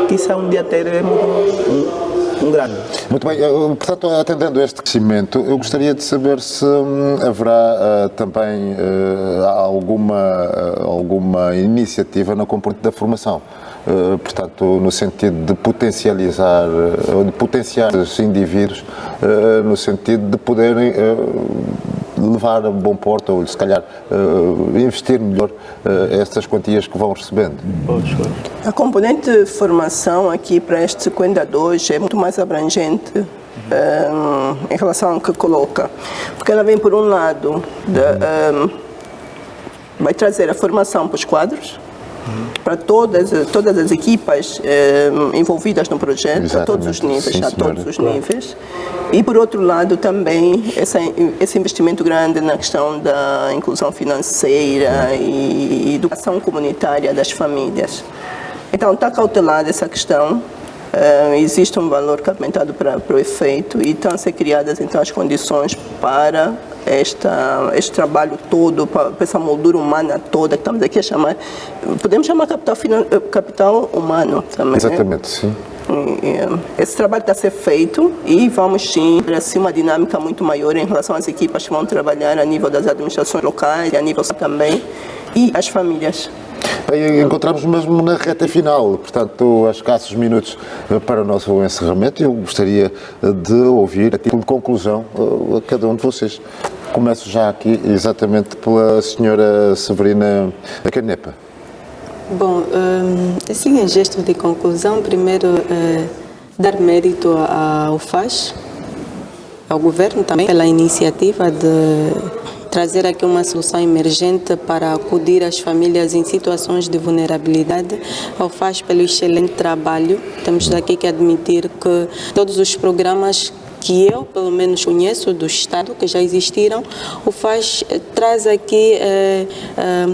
quizá um dia teremos um grande. Muito bem, portanto, atendendo a este crescimento, eu gostaria de saber se haverá também alguma iniciativa na componente da formação. Portanto, no sentido de potencializar, ou de potenciar os indivíduos, no sentido de poderem levar a bom porto, ou se calhar investir melhor estas quantias que vão recebendo. A componente de formação aqui para este Cuenda 2 é muito mais abrangente em relação ao que coloca, porque ela vem por um lado, vai trazer a formação para os quadros, para todas as equipas envolvidas no projeto, Exatamente. a todos os níveis, Sim, a senhora. todos os níveis. E por outro lado também esse investimento grande na questão da inclusão financeira e educação comunitária das famílias. Então está cautelada essa questão. Existe um valor capimentado para o efeito e estão a ser criadas então as condições para este trabalho todo, para essa moldura humana toda que estamos aqui a chamar, podemos chamar capital humano também. Exatamente, sim. Esse trabalho está a ser feito e vamos sim ter assim, uma dinâmica muito maior em relação às equipas que vão trabalhar a nível das administrações locais, a nível também, e as famílias. Bem, encontramos mesmo na reta final, portanto, a escassos minutos para o nosso encerramento. Eu gostaria de ouvir, a título de conclusão, a cada um de vocês. Começo já aqui, exatamente pela senhora Severina Canepa. Bom, assim, em gesto de conclusão, primeiro dar mérito ao FAS, ao governo também, pela iniciativa de trazer aqui uma solução emergente para acudir às famílias em situações de vulnerabilidade, ao FAS pelo excelente trabalho. Temos daqui que admitir que todos os programas que eu, pelo menos, conheço do Estado, que já existiram, o FAS traz aqui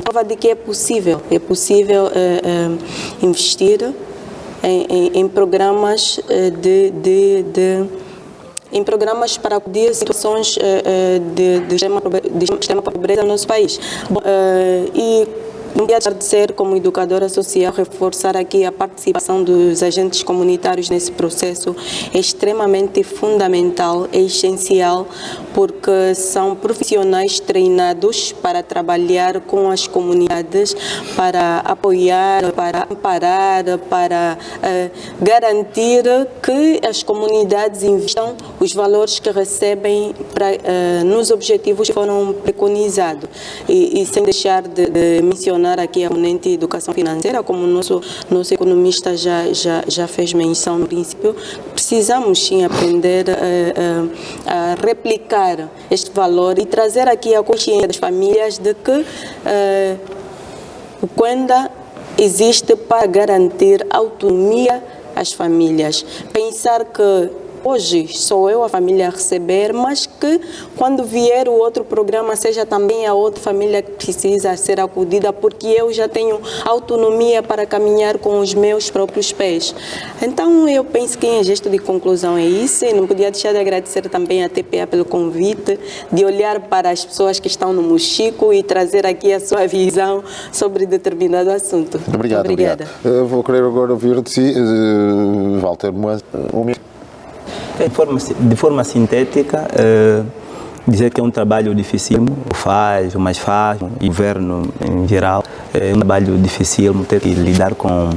prova de que é possível investir em programas em programas para acudir a situações de extrema pobreza no nosso país. E não quero deixar de ser, como educadora social, reforçar aqui a participação dos agentes comunitários nesse processo é extremamente fundamental, é essencial, porque são profissionais treinados para trabalhar com as comunidades, para apoiar, para amparar, para garantir que as comunidades investam os valores que recebem nos objetivos que foram preconizados. E sem deixar de mencionar aqui a componente de educação financeira, como o nosso economista já fez menção no princípio, precisamos sim aprender a replicar este valor e trazer aqui a consciência das famílias de que o Cuenda existe para garantir autonomia às famílias. Pensar que hoje sou eu a família a receber, mas que quando vier o outro programa seja também a outra família que precisa ser acudida, porque eu já tenho autonomia para caminhar com os meus próprios pés. Então eu penso que em gesto de conclusão é isso, e não podia deixar de agradecer também à TPA pelo convite, de olhar para as pessoas que estão no Mochico e trazer aqui a sua visão sobre determinado assunto. Muito obrigado. Obrigada. Vou querer agora ouvir de si, Walter Moaz. De forma sintética, dizer que é um trabalho dificílimo, o mais faz, o governo em geral, é um trabalho dificílimo ter que lidar com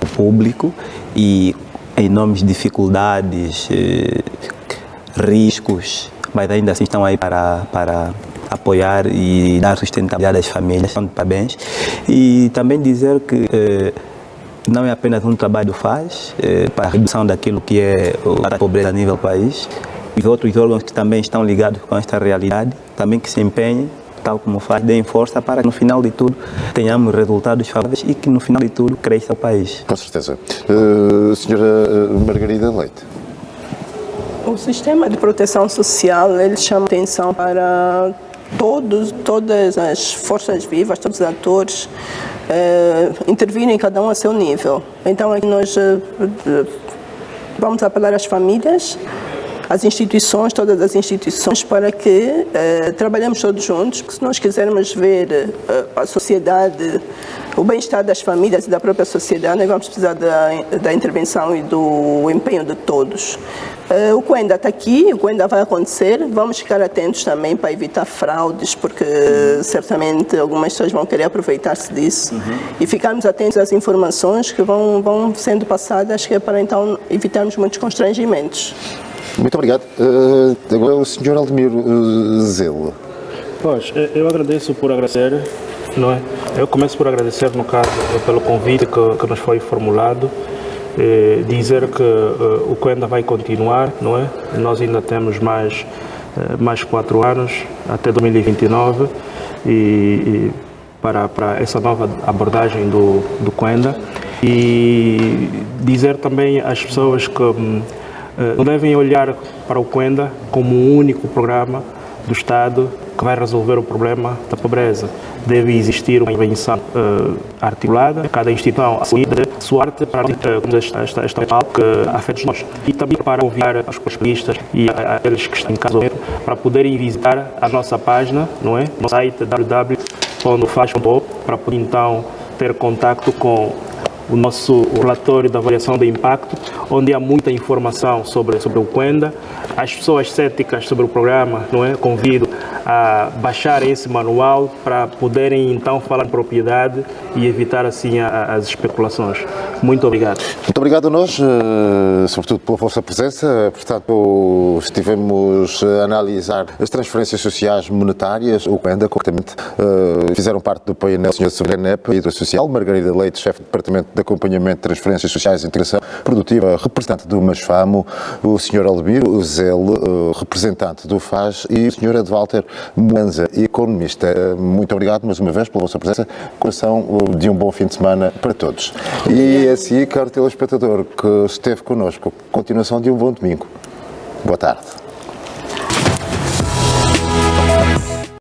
o público e enormes dificuldades, riscos, mas ainda assim estão aí para apoiar e dar sustentabilidade às famílias. Então, parabéns. E também dizer que não é apenas um trabalho faz para a redução daquilo que é a pobreza a nível do país, e outros órgãos que também estão ligados com esta realidade, também que se empenhem, tal como faz, deem força para que no final de tudo tenhamos resultados favoráveis e que no final de tudo cresça o país. Com certeza. Senhora Margarida Leite. O sistema de proteção social, ele chama atenção para todas as forças vivas, todos os atores, intervirem cada um a seu nível. Então aqui nós vamos apelar às famílias, às instituições, todas as instituições, para que trabalhemos todos juntos, porque se nós quisermos ver a sociedade, o bem-estar das famílias e da própria sociedade, nós vamos precisar da intervenção e do empenho de todos. O Cuenda está aqui, o Cuenda vai acontecer, vamos ficar atentos também para evitar fraudes, porque certamente algumas pessoas vão querer aproveitar-se disso, e ficarmos atentos às informações que vão sendo passadas, que é para então evitarmos muitos constrangimentos. Muito obrigado. Agora o Sr. Aldemiro Zelo. Pois, eu agradeço por agradecer, não é? Eu começo por agradecer, no caso, pelo convite que nos foi formulado, dizer que o Cuenda vai continuar, não é? Nós ainda temos mais 4 anos, até 2029, e para essa nova abordagem do Cuenda, e dizer também às pessoas que não devem olhar para o Cuenda como um único programa do Estado que vai resolver o problema da pobreza. Deve existir uma intervenção articulada, cada instituição a sua arte para esta mal que afeta nós. E também para convidar os especialistas e aqueles que estão em casa para poderem visitar a nossa página, não é? No site www.faz.org, para poder então ter contato com o nosso relatório da avaliação de impacto, onde há muita informação sobre o Cuenda. As pessoas céticas sobre o programa, não é? Convido a baixar esse manual para poderem então falar em propriedade e evitar assim as especulações. Muito obrigado. Muito obrigado a nós, sobretudo pela vossa presença. Portanto, estivemos a analisar as transferências sociais monetárias, o Cuenda, concretamente, fizeram parte do painel o Sr. Severino Canepa, Líder Social, Margarida Leite, chefe de Departamento de Acompanhamento de Transferências Sociais e Integração Produtiva, representante do MASFAMO, o Sr. Aldemiro Zelo, representante do FAS, e o Sr. Walter Moaz, economista. Muito obrigado mais uma vez pela vossa presença. Coração de um bom fim de semana para todos. E assim, caro telespectador que esteve connosco, continuação de um bom domingo. Boa tarde.